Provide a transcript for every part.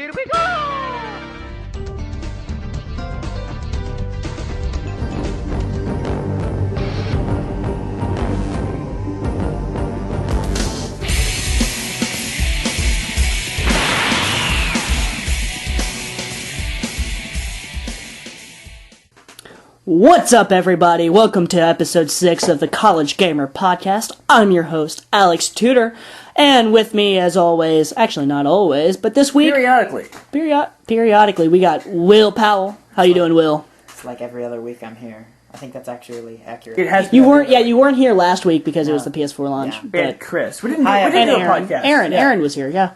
Here we go! What's up, everybody? Welcome to episode 6 of the College Gamer Podcast. I'm your host, Alex Tudor, and with me, as always, actually not always, but this week... Periodically, we got Will Powell. How you doing, Will? It's like every other week I'm here. I think that's actually really accurate. It has You weren't here last week because it was the PS4 launch. We had Chris. We didn't do And a Aaron. podcast. Aaron was here, yeah.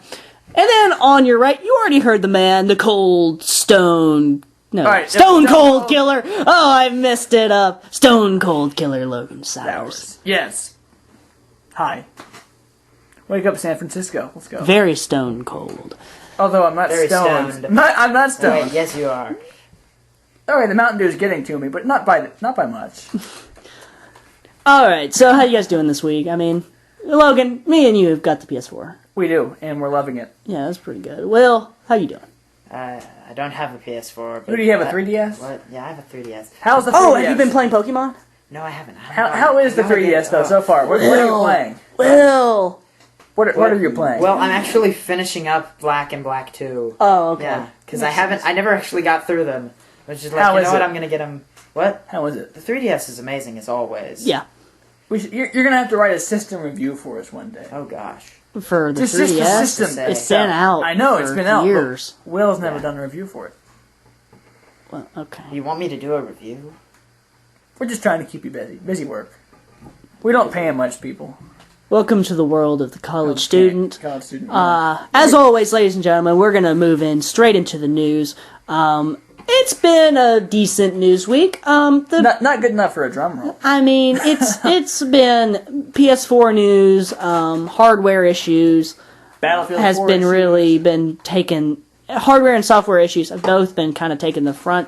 And then on your right, you already heard the man, the Cold Stone... No, right, Stone Cold Killer. Oh, I messed it up. Stone Cold Killer Logan Sowers. Yes. Hi. Wake up, San Francisco. Let's go. Very stone cold. Although I'm not Very stoned. stoned. I'm not stoned. Wait, yes, you are. All right, the Mountain Dew is getting to me, but not by much. All right, so how you guys doing this week? I mean, Logan, me and you have got the PS4. We do, and we're loving it. Yeah, that's pretty good. Will, how you doing? I don't have a PS4. But Who do you have, a 3DS? What? Yeah, I have a 3DS. How's the 3DS? Oh, have you been playing Pokemon? No, I haven't. How is the 3DS, though, so far? What are you playing? Will. What are you playing? Well, I'm actually finishing up Black and Black 2. Oh, okay. Yeah, because I never actually got through them. I was just like, How you is know what, it? I'm going to get them. What? How is it? The 3DS is amazing as always. Yeah, You're going to have to write a system review for us one day. Oh, gosh. for the Just 3DS, the system. it's been out. I know, it's for been out. years. Will's never done a review for it. Well, okay. You want me to do a review? We're just trying to keep you busy. Busy work. We don't pay him much, people. Welcome to the world of the college student. College student. As always, ladies and gentlemen, we're going to move in straight into the news. It's been a decent news week. Not good enough for a drum roll. I mean, it's been PS4 news, hardware issues Battlefield has 4 been issues. really been taken. Hardware and software issues have both been kind of taking the front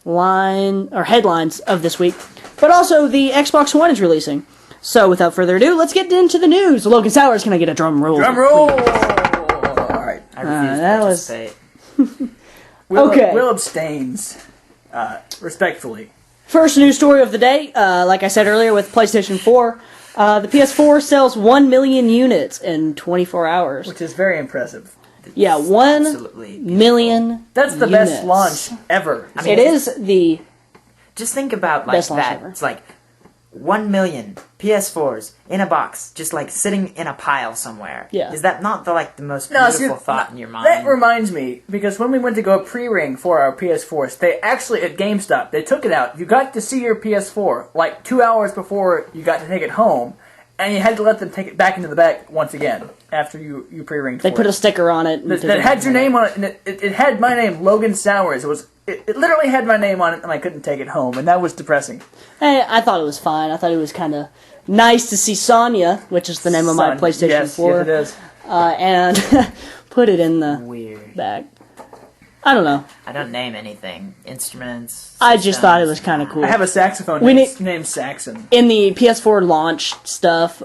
line or headlines of this week. But also, the Xbox One is releasing. So, without further ado, let's get into the news. Logan Sowers, can I get a drum roll? Drum roll! Alright. I refuse that to was- participate. Okay. Will abstains. Respectfully. First news story of the day, like I said earlier with PlayStation 4, the PS4 sells 1 million units in 24 hours. Which is very impressive. Yeah, 1 Absolutely. million That's the units. best launch ever. I mean, It is the... Just think about like Best launch that. ever. It's like 1 million PS4s in a box, just like sitting in a pile somewhere. Yeah. Is that not the most No, beautiful see, thought in your mind? That reminds me, because when we went to go pre-ring for our PS4s, they actually, at GameStop, they took it out. You got to see your PS4, like 2 hours before you got to take it home, and you had to let them take it back into the bag once again, after you pre-ringed They for put it. a sticker on it. That had your name on it, and it had my name, Logan Sowers. It literally had my name on it, and I couldn't take it home, and that was depressing. Hey, I thought it was fine. I thought it was kind of nice to see Sonya, which is the name of my Son, PlayStation yes, 4, Yes, it is. and put it in the Weird. bag. I don't know. I don't name anything. Instruments. I just thought it was systems. kind of cool. I have a saxophone We named Saxon. In the PS4 launch stuff,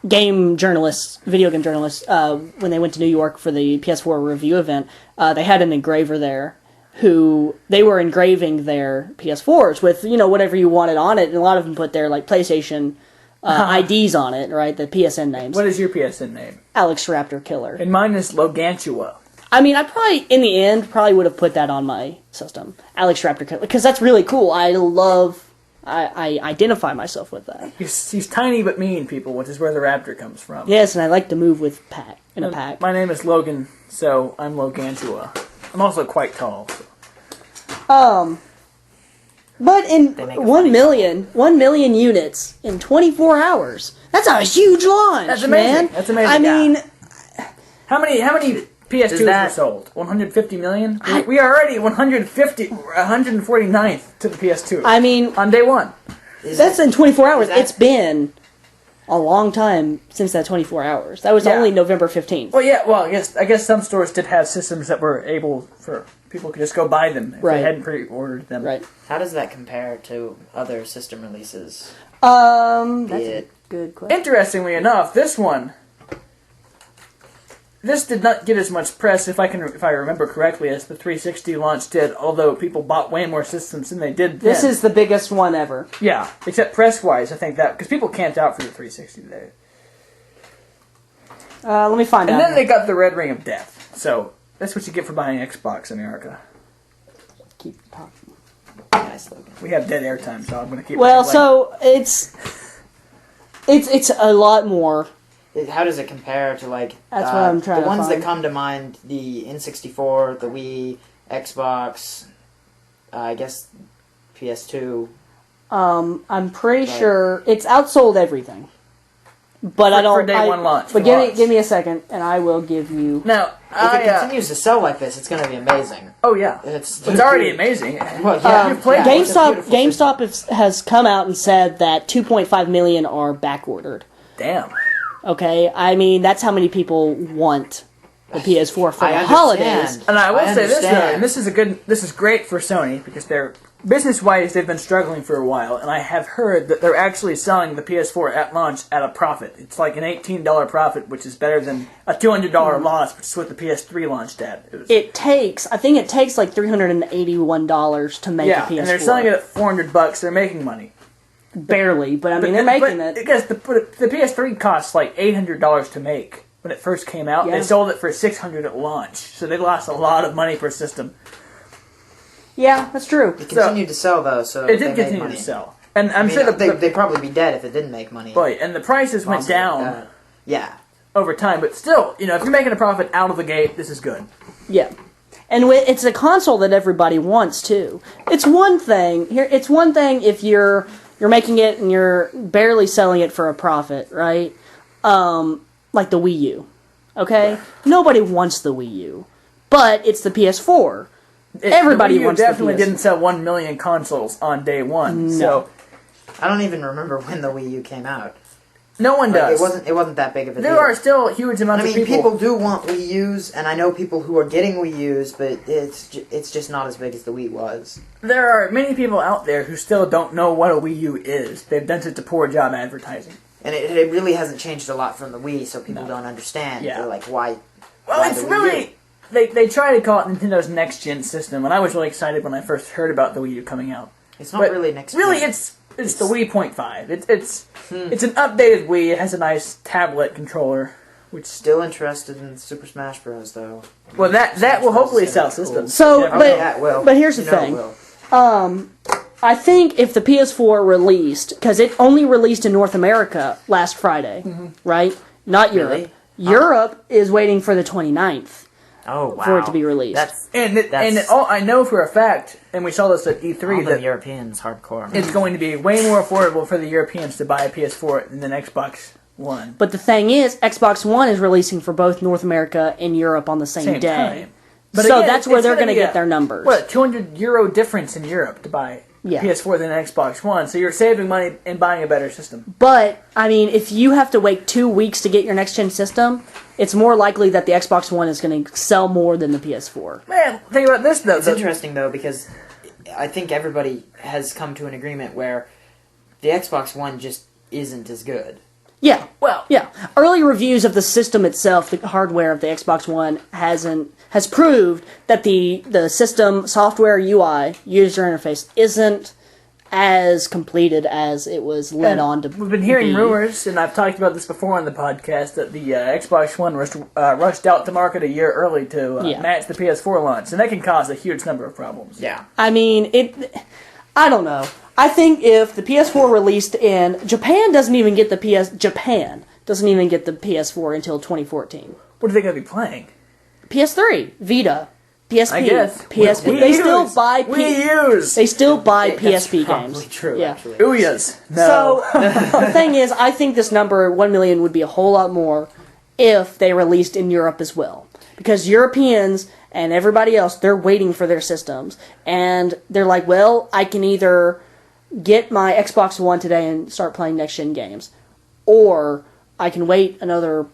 video game journalists, when they went to New York for the PS4 review event, they had an engraver there who they were engraving their PS4s with, whatever you wanted on it, and a lot of them put their, PlayStation IDs on it, right, the PSN names. What is your PSN name? Alex Raptor Killer. And mine is Logantua. I mean, I probably, in the end, would have put that on my system. Alex Raptor Killer, because that's really cool. I identify myself with that. He's tiny but mean, people, which is where the raptor comes from. Yes, and I like to move with in a pack. My name is Logan, so I'm Logantua. I'm also quite tall. So. But in They make a 1 funny million units in 24 hours, that's a huge launch, That's amazing. man. That's amazing. I mean, How many PS2s were that- sold? 150 million? We are already 149th to the PS2. I mean, on day one. that's in 24 hours. that- It's been a long time since that 24 hours. That was Yeah. only November 15th. Well, yeah. Well, I guess some stores did have systems that were able for people could just go buy them if Right. they hadn't pre-ordered them. Right. How does that compare to other system releases? That's a It- good question. Interestingly enough, this this did not get as much press, if I remember correctly, as the 360 launch did. Although people bought way more systems than they did. This then. is the biggest one ever. Yeah, except press-wise, I think that because people camped out for the 360 today. Let me find And out. then they got the Red Ring of Death. So that's what you get for buying Xbox America. Keep talking. Nice Logan. We have dead airtime, so I'm going to keep. Well, playing. so it's a lot more. How does it compare to like That's what I'm trying the to ones find. that come to mind? The N64, the Wii, Xbox, I guess PS2. I'm pretty Right. sure it's outsold everything. But I don't. for day one launch. But for give launch. me a second, and I will give you. Now, If it continues to sell like this, it's going to be amazing. oh yeah, It's already amazing. Well, yeah, You've played yeah, it's a GameStop beautiful system. has come out and said that 2.5 million are back ordered. Damn. Okay, I mean that's how many people want the PS4 for I the understand. holidays. And I will say this though, understand. and this is great for Sony because they're business-wise they've been struggling for a while, and I have heard that they're actually selling the PS4 at launch at a profit. It's like an $18 profit, which is better than a $200 loss, which is what the PS3 launched at. I think it takes like $381 to make a PS4. and they're selling it at $400. They're making money. barely, but I mean they're making it. Because the PS3 costs like $800 to make when it first came out. Yeah. They sold it for $600 at launch, so they lost a lot of money per system. Yeah, that's true. It continued to sell though, so It they did made continue money. to sell, and I'm I mean, sure that they'd probably be dead if it didn't make money. right, and the prices went Possibly, down yeah. over time, but still, if you're making a profit out of the gate, this is good. Yeah, and it's a console that everybody wants too. It's one thing here. It's one thing if you're making it and you're barely selling it for a profit, right? Like the Wii U. Okay, nobody wants the Wii U, but it's the PS4. Everybody the Wii U wants the definitely PS4. didn't sell 1 million consoles on day one, so I don't even remember when the Wii U came out. no one Like, does. it wasn't that big of a deal. There are still huge amounts I mean, of people do want Wii U's, and I know people who are getting Wii U's, but it's just not as big as the Wii was. There are many people out there who still don't know what a Wii U is. They've done such a poor job advertising. And it really hasn't changed a lot from the Wii, so people don't understand. Yeah. They're like, why? Well, why it's the Wii really... U? They try to call it Nintendo's next-gen system, and I was really excited when I first heard about the Wii U coming out. It's not But really next. Really, gen. it's the Wii Point 5. It's an updated Wii. It has a nice tablet controller, which... Still interested in Super Smash Bros. Though. Well, that will hopefully sell Cool. systems. So, Yeah, but Yeah, it will. but here's the You know it thing. will. I think if the PS4 released, because it only released in North America last Friday, right? Not Europe. Really? Europe is waiting for the 29th Oh wow! for it to be released. That's I know for a fact, and we saw this at E3, all the that Europeans hardcore. it's going to be way more affordable for the Europeans to buy a PS4 than an Xbox One. But the thing is, Xbox One is releasing for both North America and Europe on the same day. Time. But So again, that's where it's they're gonna going to be get their numbers. What, €200 difference in Europe to buy Yeah. PS4 than an Xbox One, so you're saving money and buying a better system. But, I mean, if you have to wait 2 weeks to get your next-gen system, it's more likely that the Xbox One is going to sell more than the PS4. Man, think about this though. It's interesting though because I think everybody has come to an agreement where the Xbox One just isn't as good. Yeah. Well, Yeah. Early reviews of the system itself, the hardware of the Xbox One, has proved that the system, software, UI, user interface, isn't as completed as it was led on to we've been hearing be. rumors, and I've talked about this before on the podcast, that the Xbox One rushed out to market a year early to Yeah. match the PS4 launch, and that can cause a huge number of problems. Yeah. I mean, I don't know. I think if the PS4 released in Japan doesn't even get the PS4 until 2014. What are they going to be playing? PS3, Vita, PSP, I guess. PSP. Wii They U's. still buy Wii U's. They still buy That's PSP probably games. true, Yeah. actually. Ouya's. No. So the thing is, I think this number 1 million would be a whole lot more if they released in Europe as well, because Europeans and everybody else, they're waiting for their systems, and they're like, well, I can either get my Xbox One today and start playing next gen games, or I can wait another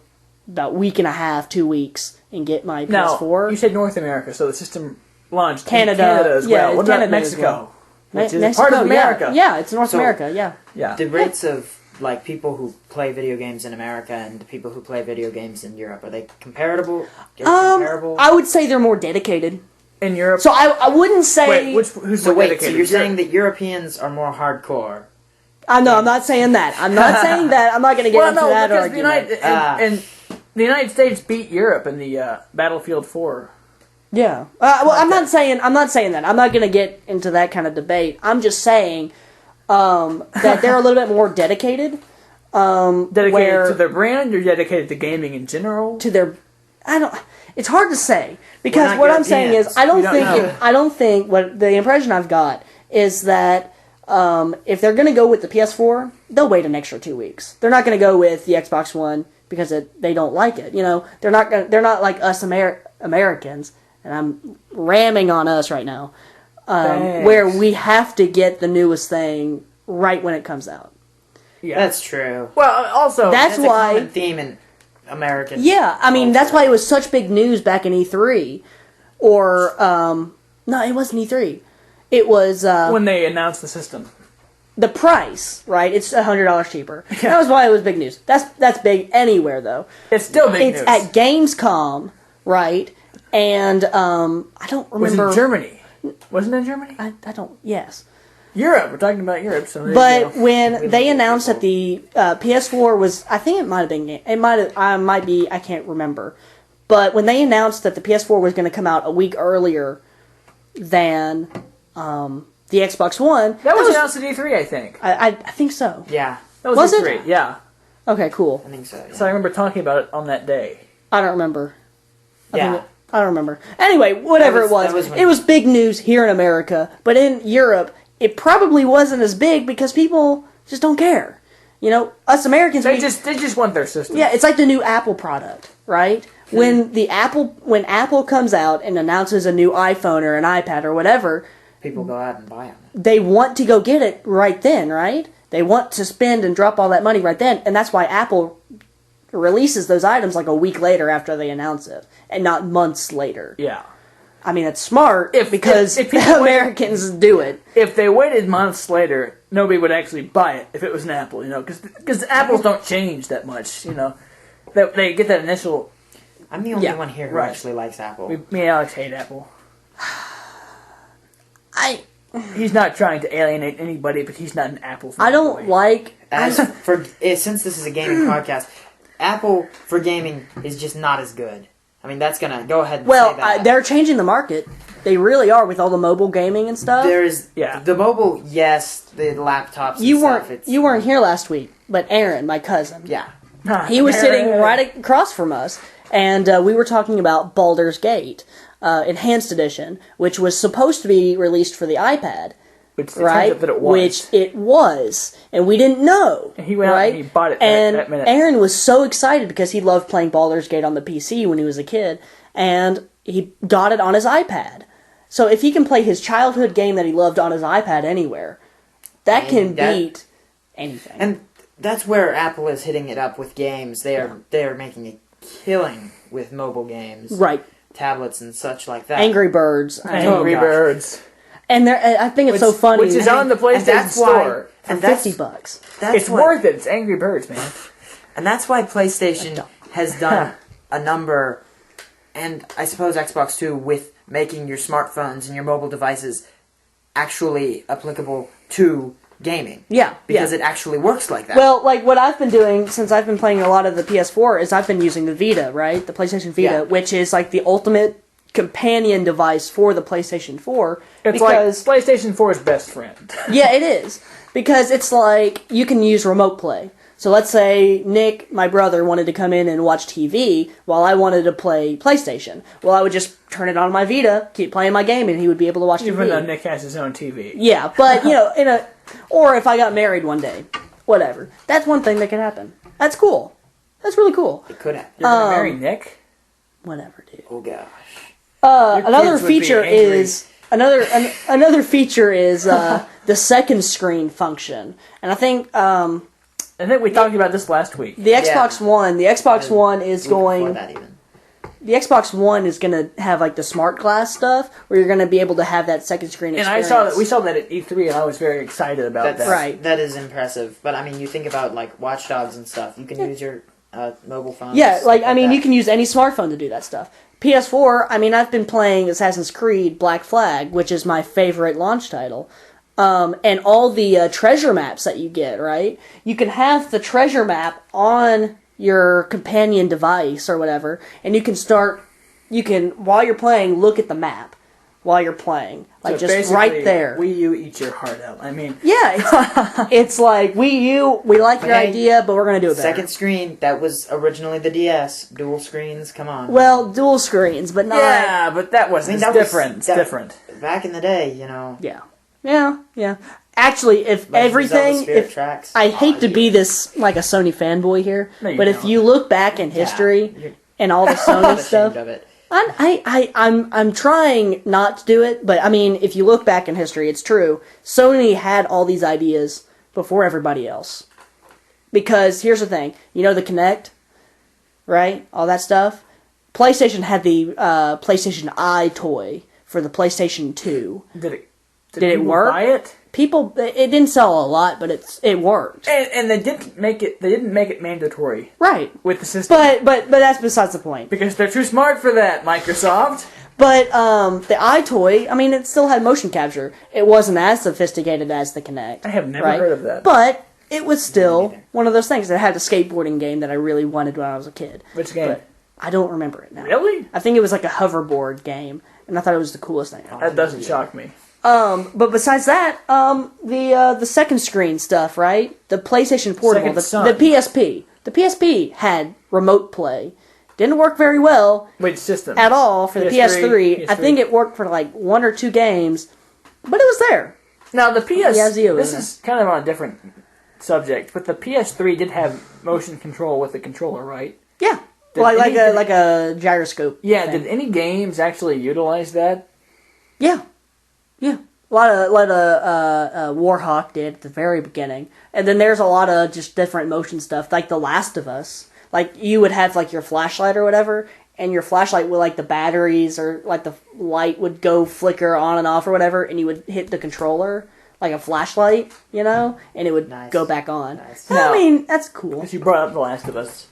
about week and a half, 2 weeks, and get my Now, PS4. you said North America, so the system launched Canada, in Canada as well. yeah, What Canada about as Mexico? well. Which is Mexico, part of America. Yeah, it's North So- America. Yeah. Yeah. The rates of like people who play video games in America and the people who play video games in Europe? Are they comparable? Comparable? I would say they're more dedicated. In Europe. So I wouldn't say. Wait, who's So more wait, dedicated? so you're saying that Europeans are more hardcore? No, I'm not saying that. I'm not saying that. I'm not going to get into that because argument. the United States beat Europe in the Battlefield 4. Yeah. Well, I'm not saying that. I'm not going to get into that kind of debate. I'm just saying that they're a little bit more dedicated. Dedicated to their brand or dedicated to gaming in general? To their, it's hard to say because not what I'm saying is Europeans. I don't think what the impression I've got is that if they're going to go with the PS4, they'll wait an extra 2 weeks. They're not going to go with the Xbox One because they don't like it. They're not like us Americans, and I'm ramming on us right now, where we have to get the newest thing right when it comes out. Yeah. That's true. Well, also... That's a why... common theme in American Yeah, I mean, that's culture. why it was such big news back in E3. Or, no, it wasn't E3. It was... when they announced the system. the price, right? It's $100 cheaper. That was why it was big news. That's big anywhere, though. It's still big It's news. at Gamescom, right? And I don't Was remember. in Germany. Wasn't it in Germany? I don't. Yes. Europe. We're talking about Europe. So there you But go. when they announced that the PS4 was, I think it might have been, might be, I can't remember. But when they announced that the PS4 was going to come out a week earlier than the Xbox One, That was announced at E3, I think. I think so. Yeah, That was Was it? E3, yeah. Okay, cool. I think so. Yeah. So I remember talking about it on that day. I don't remember. Yeah. I don't remember. Anyway, whatever That it was was, when- it was big news here in America. But in Europe, it probably wasn't as big because people just don't care. You know, us Americans, They we, just want their system. yeah, it's like the new Apple product, right? When Apple comes out and announces a new iPhone or an iPad or whatever, People go out and buy them. they want to go get it right then, right? They want to spend and drop all that money right then, and that's why Apple releases those items like a week later after they announce it, and not months later. Yeah. I mean, it's smart because if people Americans do it. If they waited months later, nobody would actually buy it if it was an Apple, you know, because apples don't change that much, you know. They get that initial... I'm the only Yeah, one here who right. actually likes Apple. Me and Alex hate Apple. I He's not trying to alienate anybody, but he's not an Apple fan. don't like. Since this is a gaming podcast, Apple for gaming is just not as good. I mean, that's gonna go ahead and Well, say that. they're changing the market. They really are with all the mobile gaming and stuff. There's Yeah. the mobile, yes, the laptops. And You stuff, weren't weren't here last week, but Aaron, my cousin, Yeah, he was sitting right across from us, and we were talking about Baldur's Gate Enhanced Edition, which was supposed to be released for the iPad. Which it Right, turns out that it was. which it was, and we didn't know. And he went out right? and he bought it And that minute. Aaron was so excited because he loved playing Baldur's Gate on the PC when he was a kid, and he got it on his iPad. So if he can play his childhood game that he loved on his iPad anywhere, that can beat anything. and that's where Apple is hitting it up with games. They are making a killing with mobile games, Right, tablets and such like that. Angry Birds, Angry gosh. Birds. and I think it's so funny. Which is on the PlayStation that's why- Store. for and that's $50. That's It's what- worth it. It's Angry Birds, man. And that's why PlayStation has done a number, and I suppose Xbox too, with making your smartphones and your mobile devices actually applicable to gaming. Yeah, Because yeah. it actually works like that. Well, like what I've been doing since I've been playing a lot of the PS4 is I've been using the Vita, right? The PlayStation Vita, Yeah. which is like the ultimate companion device for the PlayStation 4. It's because, like PlayStation 4's best friend. yeah, it is. Because it's like you can use remote play. So let's say Nick, my brother, wanted to come in and watch TV while I wanted to play PlayStation. Well, I would just turn it on my Vita, keep playing my game, and he would be able to watch Even though TV. Nick has his own TV. Yeah, but, you know, or if I got married one day, whatever. That's one thing that could happen. That's cool. That's really cool. it could have. You're going to marry Nick? Whatever, dude. Oh gosh. Another kids would be feature angry. is another feature is the second screen function, and I think I think we talked about this last week. the Xbox One is Before going. that even. the Xbox One is going to have like the smart glass stuff, where you're going to be able to have that second screen And experience. we saw that at E3, and I was very excited about that. Right. That is impressive. But I mean, you think about like Watch Dogs and stuff. You can use your mobile phone. Yeah, like I mean, that. you can use any smartphone to do that stuff. PS4, I mean, I've been playing Assassin's Creed Black Flag, which is my favorite launch title. And all the treasure maps that you get, right? You can have the treasure map on your companion device or whatever, and you can, while you're playing, look at the map while you're playing. Like, So just right basically, there. Wii U eats your heart out. I mean, Yeah, it's like, Wii U, we like your Okay. idea, but we're going to do it better. Second screen, that was originally the DS. Dual screens, come on. Well, dual screens, but not... yeah, but that wasn't. that It's was- different. It's that- different. Back in the day, you know. Yeah. Actually, if Legend of Zelda everything, Spirit if Tracks. I hate to be this like a Sony fanboy here, No, you but if don't. you look back in history you're and all the Sony not stuff, ashamed of it. I'm trying not to do it, but I mean, if you look back in history, it's true. Sony had all these ideas before everybody else. Because here's the thing, you know the Kinect, right? All that stuff. PlayStation had the PlayStation Eye toy for the PlayStation 2. Did it people work? Buy it? It didn't sell a lot, but it worked. And they didn't make it. They didn't make it mandatory Right. with the system. But that's besides the point. Because they're too smart for that, Microsoft. But the iToy, I mean, it still had motion capture. It wasn't as sophisticated as the Kinect. I have never right? heard of that. But it was still one of those things that had a skateboarding game that I really wanted when I was a kid. Which game? But I don't remember it now. Really? I think it was like a hoverboard game, and I thought it was the coolest thing. That doesn't shock me. But besides that, the second screen stuff, right? The PlayStation Portable, Second the Son. PSP. The PSP had remote play. Didn't work very well Wait, system. at all for the PS3. PS3. I think it worked for like 1 or 2 games, but it was there. Now, the PS... Yeah, Zio this was is kind of on a different subject, but the PS3 did have motion control with the controller, right? Yeah, Did like any- a gyroscope. Yeah, thing. did any games actually utilize that? Yeah. A lot of Warhawk did at the very beginning, and then there's a lot of just different motion stuff, like The Last of Us. Like you would have like your flashlight or whatever, and your flashlight would like the batteries or like the light would go flicker on and off or whatever, and you would hit the controller like a flashlight, you know, and it would Nice. go back on. Nice. I Now- mean, that's cool. Because you brought up The Last of Us.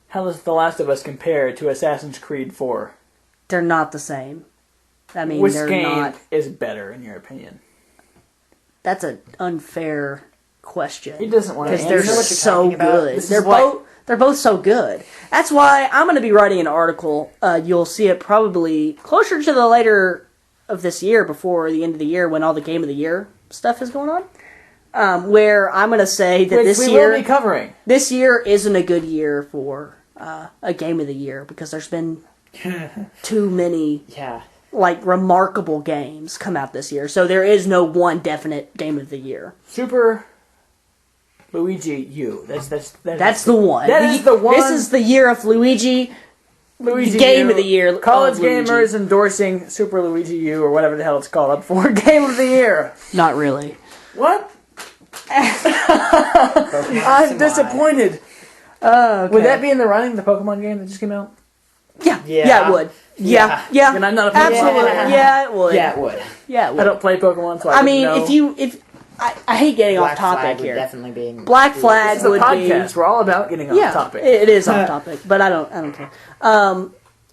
How does The Last of Us compare to Assassin's Creed 4? They're not the same. I mean, Which they're game not. is better, in your opinion? That's an unfair question. He doesn't want to Because answer. they're You know what you're so talking about? good. This is They're both so good. That's why I'm going to be writing an article. You'll see it probably closer to the later of this year, before the end of the year, when all the Game of the Year stuff is going on. Where I'm going to say that Which this we year, will be covering. this year isn't a good year for a Game of the Year, because there's been too many Yeah. like remarkable games come out this year. So there is no one definite Game of the Year. Super Luigi U. That's That's the one. That is the one. This is the year of Luigi. Luigi Game U. of the Year. College of Luigi. gamers endorsing Super Luigi U, or whatever the hell it's called, up for Game of the Year. Not really. What? Pokemon I'm Samai. disappointed. Okay. Would that be in the running, the Pokemon game that just came out? Yeah. Yeah. Yeah, it would. Yeah. Yeah. And I'm not a Pokemon Absolutely. player. Yeah, it would. Yeah, it would. Yeah, it would. I don't play Pokemon, so I I mean, wouldn't know. if I hate getting Black off topic Flag would here. definitely be. Black Flag This is a would podcast. be. We're all about getting off Yeah, topic. it is off topic, but I don't care.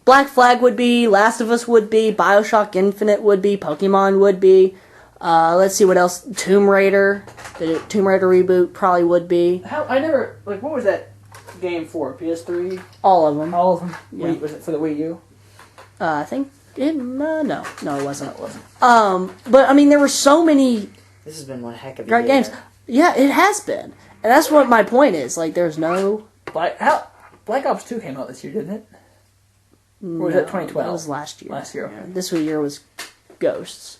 Black Flag would be, Last of Us would be, BioShock Infinite would be, Pokemon would be. Let's see what else. Tomb Raider, the Tomb Raider reboot probably would be. What was that game for? PS3? All of them. All of them? Yeah. Was it for the Wii U? I think it. No, it wasn't. It wasn't. But I mean, there were so many This has been one heck of a great year. games. Yeah, it has been, and that's what my point is. Like, there's no. Black Ops 2 came out this year, didn't it? Or was that 2012? That was last year. Last year, okay. This year was Ghosts.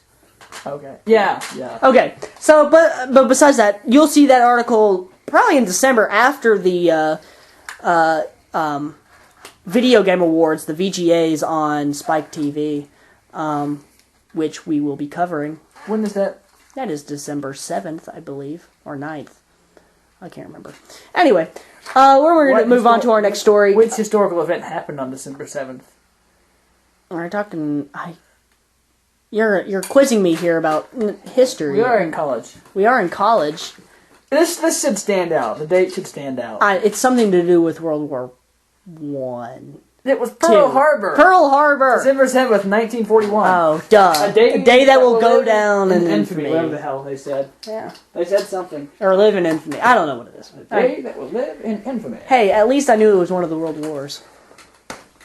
Okay. Yeah. Okay, so but besides that, you'll see that article probably in December after the Video Game Awards, the VGAs on Spike TV, which we will be covering. When is that? That is December 7th, I believe, or 9th. I can't remember. Anyway, we're going to move on to our next story. Which historical event happened on December 7th? We're talking. You're quizzing me here about history. We are in college. We are in college. This should stand out. The date should stand out. It's something to do with World War One. It was Pearl Two. Harbor. Pearl Harbor. December 7th, 1941. Oh, duh. A day, that will go down in infamy. infamy. Whatever the hell they said. Yeah. They said something. Or live in infamy. I don't know what it is. A day that will live in infamy. Hey, at least I knew it was one of the world wars.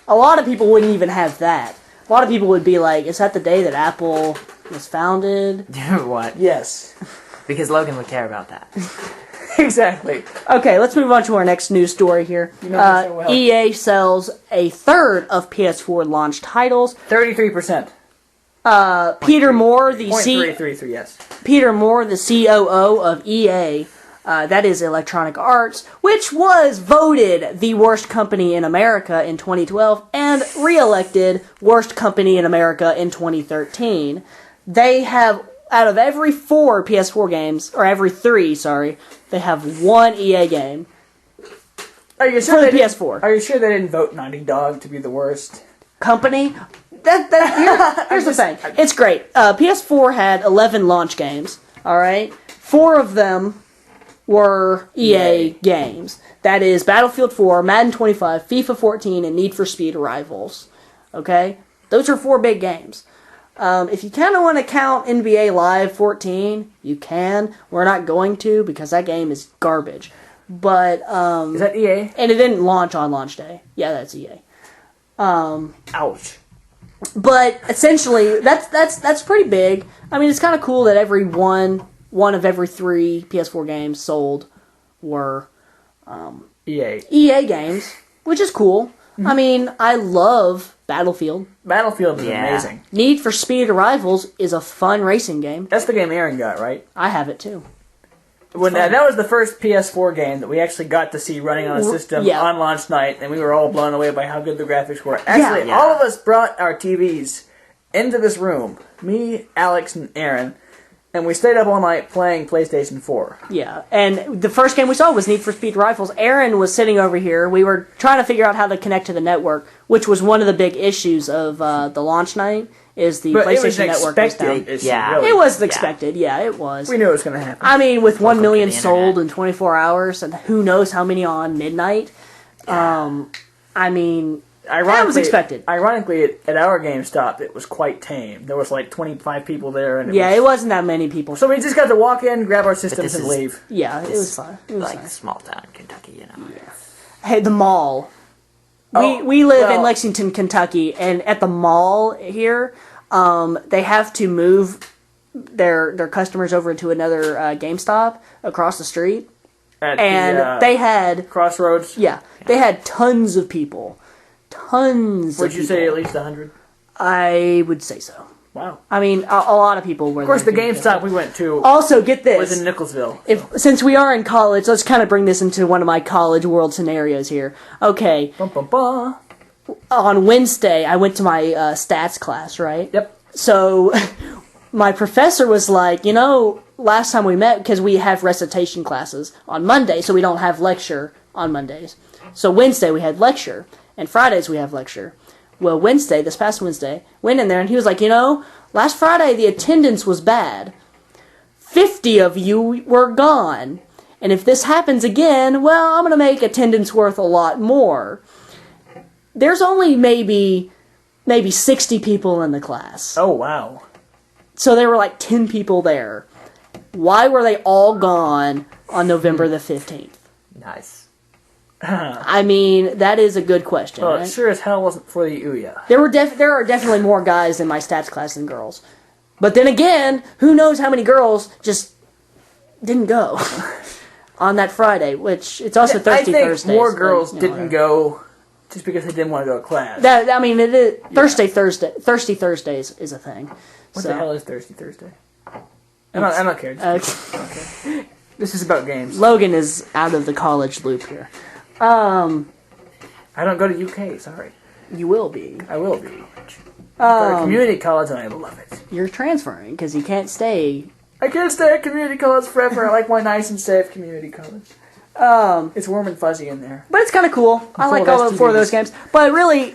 A lot of people wouldn't even have that. A lot of people would be like, is that the day that Apple was founded? What? Yes. Because Logan would care about that. Exactly. Okay, let's move on to our next news story here. You know me so well. EA sells a third of PS4 launch titles. 33%. Peter Moore, the yes. Peter Moore, the COO of EA, that is Electronic Arts, which was voted the worst company in America in 2012 and re-elected worst company in America in 2013. They have, out of every 4 PS4 games, or every 3, sorry, they have one EA game. Are you sure For the they PS4. Are you sure they didn't vote Naughty Dog to be the worst? Company? Here's the thing. It's great. PS4 had 11 launch games, alright? 4 of them were EA games. That is Battlefield 4, Madden 25, FIFA 14, and Need for Speed Rivals. Okay? Those are 4 big games. If you kind of want to count NBA Live 14, you can. We're not going to because that game is garbage. But Is that EA? and it didn't launch on launch day. Yeah, that's EA. Ouch. But essentially, that's pretty big. I mean, it's kind of cool that every one of every 3 PS4 games sold were EA. EA games, which is cool. I mean, I love Battlefield. Battlefield is Yeah. amazing. Need for Speed Rivals is a fun racing game. That's the game Aaron got, right? I have it too. That was the first PS4 game that we actually got to see running on a system Yeah. on launch night, and we were all blown away by how good the graphics were. Actually, Yeah. all of us brought our TVs into this room. Me, Alex, and Aaron. And we stayed up all night playing PlayStation 4. Yeah, and the first game we saw was Need for Speed Rivals. Aaron was sitting over here. We were trying to figure out how to connect to the network, which was one of the big issues of the launch night, is the But it was PlayStation an Network was down. expected issue, Yeah. really. It was expected, yeah, it was. We knew it was going to happen. I mean, with 1 million to the sold internet. in 24 hours, and who knows how many on midnight. I mean, that was expected. Ironically, at our GameStop, it was quite tame. There was like 25 people there. And Yeah, it wasn't that many people. So we just got to walk in, grab our systems, this and is- leave. Yeah, it was fun. It was Like fun. small town Kentucky, you know. Hey, the mall. Oh, we live in well- Lexington, Kentucky, and at the mall here, they have to move their customers over to another GameStop across the street, At and the, they had Crossroads. they had tons of people, tons. Would of you people. say at least 100? I would say so. Wow. I mean, a lot of people were. Of course, the GameStop we went to Also, get this. was in Nicholsville. Since we are in college, let's kind of bring this into one of my college world scenarios here. Okay, Bum, bum, bum. on Wednesday, I went to my stats class, right? Yep. So, my professor was like, last time we met, because we have recitation classes on Monday, so we don't have lecture on Mondays. So Wednesday we had lecture, and Fridays we have lecture. Well, Wednesday, this past Wednesday, went in there, and he was like, last Friday the attendance was bad. 50 of you were gone. And if this happens again, well, I'm going to make attendance worth a lot more. There's only maybe 60 people in the class. Oh, wow. So there were like 10 people there. Why were they all gone on November the 15th? Nice. I mean, that is a good question, Well, right? it sure as hell wasn't for the Ouya. There are definitely more guys in my stats class than girls. But then again, who knows how many girls just didn't go on that Friday, which it's also Thirsty I think Thursdays. more but, girls you know, didn't whatever. go just because they didn't want to go to class. It is Thirsty Thursdays is a thing. What So, the hell is Thirsty Thursday? I don't care. Just okay. this is about games. Logan is out of the college loop here. I don't go to UK, sorry. You will be. I will be. Go to community college and I love it. You're transferring because you can't stay. I can't stay at community college forever. I like my nice and safe community college. It's warm and fuzzy in there. But it's kind of cool. I like all four of those games. But really,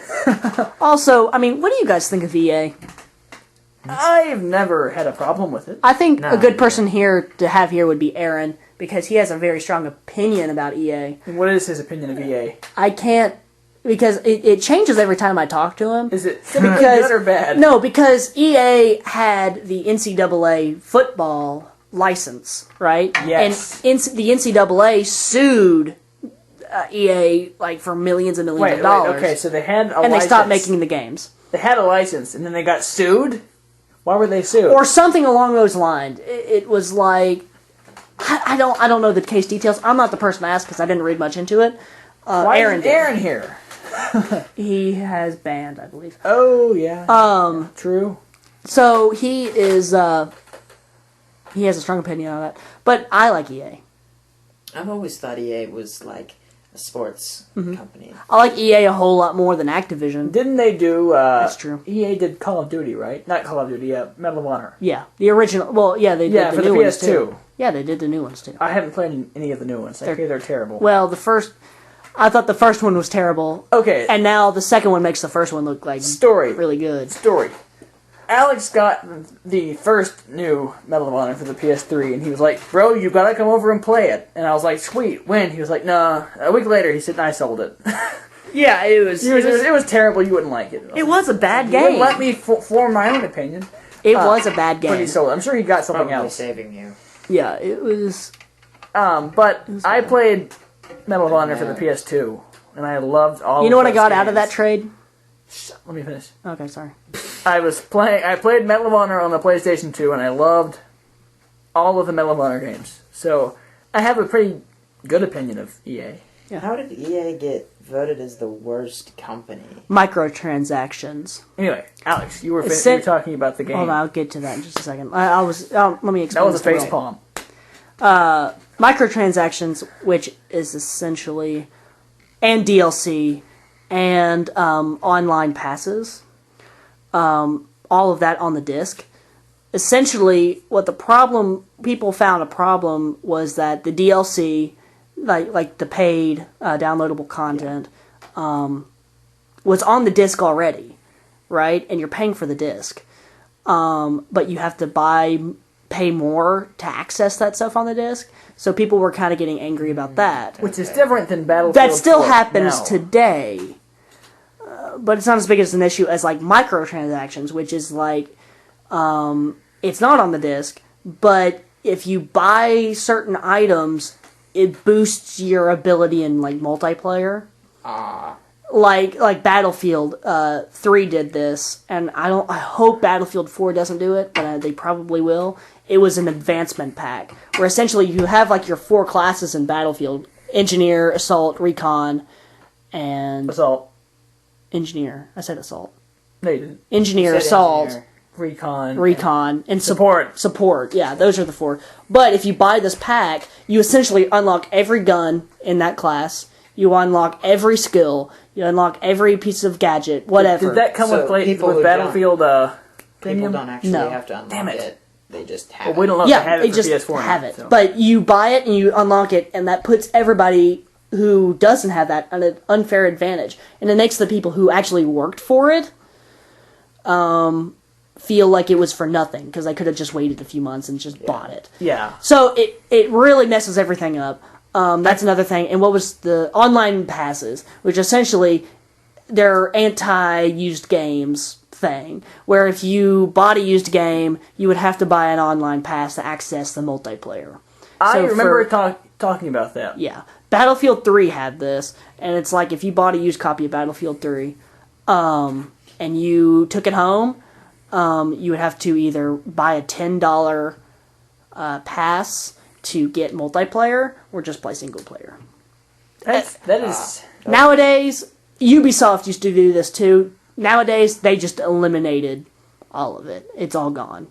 also, I mean, what do you guys think of EA? I've never had a problem with it. I think a good person here to have here would be Aaron, because he has a very strong opinion about EA. What is his opinion of EA? I can't, because it changes every time I talk to him. Is it typically good or bad? No, because EA had the NCAA football license, right? Yes. And the NCAA sued EA like for millions and millions of dollars. Okay, so they had a license. And they stopped making the games. They had a license, and then they got sued? Why were they sued? Or something along those lines. It was like, I don't know the case details. I'm not the person to ask because I didn't read much into it. Why Aaron is Aaron here? He has banned, I believe. Oh, yeah. True. So he is, he has a strong opinion on that. But I like EA. I've always thought EA was like a sports company. I like EA a whole lot more than Activision. Didn't they do... That's true. EA did Call of Duty, right? Not Call of Duty, Medal of Honor. Yeah, the original. Well, yeah, they did for the new the ones PS2. too. Yeah, they did the new ones too. I haven't played any of the new ones. I hear they're terrible. Well, I thought the first one was terrible. Okay. And now the second one makes the first one look like really good. Story. Alex got the first new Medal of Honor for the PS3, and he was like, "Bro, you gotta come over and play it." And I was like, "Sweet, when?" He was like, "Nah." A week later, he said, "I sold it." Yeah, it was terrible. You wouldn't like it. It was a bad You game. wouldn't let me form my own opinion. It was a bad game. But he sold it. I'm sure he got something Probably else. saving you. Yeah, it was. But I played Medal of Honor for the PS2, and I loved all. You know of what I those got out of games. that trade? Let me finish. Okay, sorry. I played Medal of Honor on the PlayStation 2, and I loved all of the Medal of Honor games. So I have a pretty good opinion of EA. Yeah. How did EA get voted as the worst company? Microtransactions. Anyway, Alex, you were talking about the game. Hold on, I'll get to that in just a second. Let me explain. That was a face palm. Microtransactions, which is essentially, and DLC, and online passes, all of that on the disc. Essentially, what people found a problem was that the DLC, like the paid downloadable content, was on the disc already, right? And you're paying for the disc, but you have to pay more to access that stuff on the disc. So people were kind of getting angry about that. Which is different than Battlefield. That still 4 happens now. today, but it's not as big as an issue as like microtransactions, which is like it's not on the disc, but if you buy certain items, it boosts your ability in like multiplayer. Like Battlefield 3 did this, and I hope Battlefield 4 doesn't do it, but they probably will. It was an advancement pack where essentially you have like your 4 classes in Battlefield: Engineer, Assault, Recon, and Assault. Engineer. I said Assault. No, you didn't. Engineer, You said Assault, engineer. Recon, and Support. Support. Yeah, those are the 4. But if you buy this pack, you essentially unlock every gun in that class. You unlock every skill. You unlock every piece of gadget, whatever. Did that come So with people who Battlefield? People Premium? don't actually No. have to unlock Damn it. it. They just have Well, we don't know Yeah, if they have they it for just PS4 have now, it. so. But you buy it and you unlock it, and that puts everybody who doesn't have that at an unfair advantage. And it makes the people who actually worked for it feel like it was for nothing, because they could have just waited a few months and just bought it. Yeah. So it really messes everything up. That's another thing. And what was the online passes, which essentially they're anti-used games thing, where if you bought a used game, you would have to buy an online pass to access the multiplayer. I So remember talking about that. Yeah. Battlefield 3 had this, and it's like if you bought a used copy of Battlefield 3, and you took it home, you would have to either buy a $10 pass to get multiplayer, or just play single player. That is... Nowadays, Ubisoft used to do this too. Nowadays, they just eliminated all of it. It's all gone.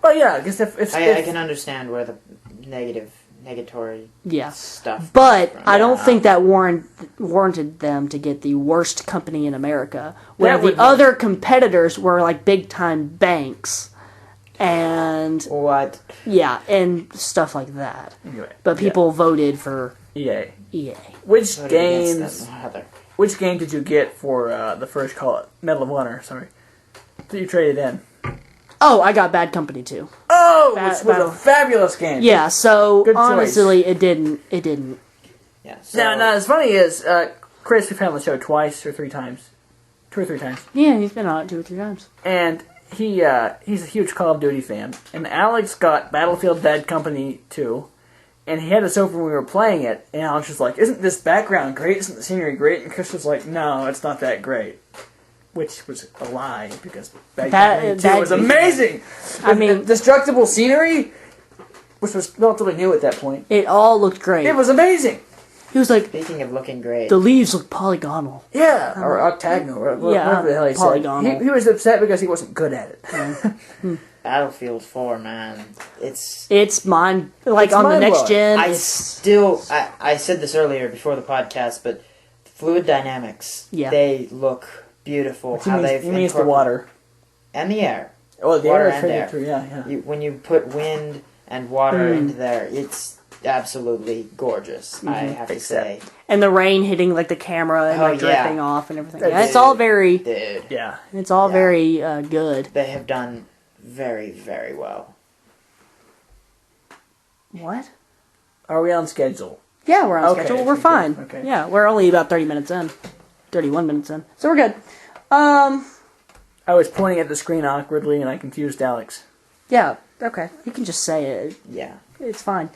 Well, yeah, because if I can understand where the negatory Yeah. stuff. But comes from. I don't think that warranted them to get the worst company in America, where That would the other competitors were like big time banks and What? yeah, and stuff like that. Anyway, But people voted for EA. EA. Which Voted games? against them, rather. Which game did you get for the first Medal of Honor? Sorry, that you traded in. Oh, I got Bad Company too. Oh, Ba- which was Battle- a fabulous game. Yeah, so Good choice. honestly, it didn't. Yeah. So, Now, as funny as Chris, we've had on the show twice or three times, 2 or 3 times, Yeah, he's been on it 2 or 3 times. and he's a huge Call of Duty fan. And Alex got Battlefield Bad Company 2, and he had us over when we were playing it. And Alex was like, "Isn't this background great? Isn't the scenery great?" And Chris was like, "No, it's not that great." Which was a lie, because Bad Company 2 was amazing! I mean, Destructible scenery, which was relatively new at that point. it all looked great. It was amazing! He was like, speaking of looking great, the leaves look polygonal. Yeah, or octagonal, or whatever the hell he polygonal. said. He was upset because he wasn't good at it. Battlefield 4, man, it's It's mine. Like It's on the next mind-blowing. gen. I it's- still, I said this earlier before the podcast, but fluid dynamics, Yeah. they look beautiful. He How means, they've he means the incorporated- water. and the air. Oh, the Water air is and pretty air. true, yeah. When you put wind and water into there, it's absolutely gorgeous. I have to Except- say, and the rain hitting like the camera and Oh, like yeah. dripping off and everything. That Yeah, it's is- all very. dude, Yeah. It's all Yeah. very good. they have done very, very well. What? Are we on schedule? Yeah, we're on Okay, schedule. We're okay, fine. okay. Yeah, we're only about 30 minutes in. 31 minutes in. So we're good. I was pointing at the screen awkwardly and I confused Alex. Yeah, okay. You can just say it. Yeah. It's fine.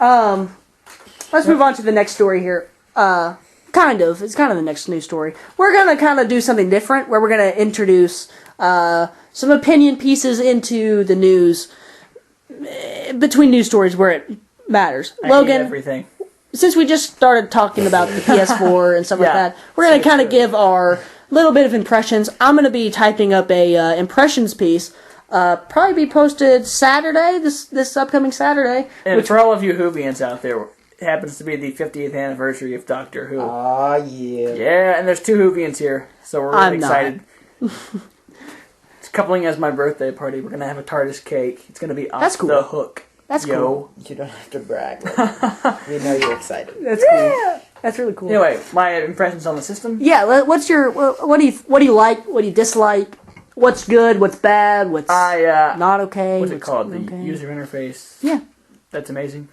Let's move on to the next story here. Kind of. It's kind of the next news story. We're going to kind of do something different where we're going to introduce some opinion pieces into the news between news stories where it matters. I hate Logan, everything. since we just started talking about the PS4 and stuff like Yeah, that, we're going to so kind of true. give our little bit of impressions. I'm going to be typing up a impressions piece. Probably be posted Saturday, this upcoming Saturday. And for all of you Whovians out there, it happens to be the 50th anniversary of Doctor Who. Oh yeah. Yeah, and there's 2 Whovians here, so we're really I'm not. excited. It's coupling as my birthday party. We're going to have a TARDIS cake. It's going to be off That's cool. the hook. That's Yo. cool. You don't have to brag. Logan. We know you're excited. That's cool. That's really cool. Anyway, my impressions on the system. Yeah, what's your what do you like? What do you dislike? What's good? What's bad? What's not okay? What's it called? The okay? user interface. Yeah, That's amazing.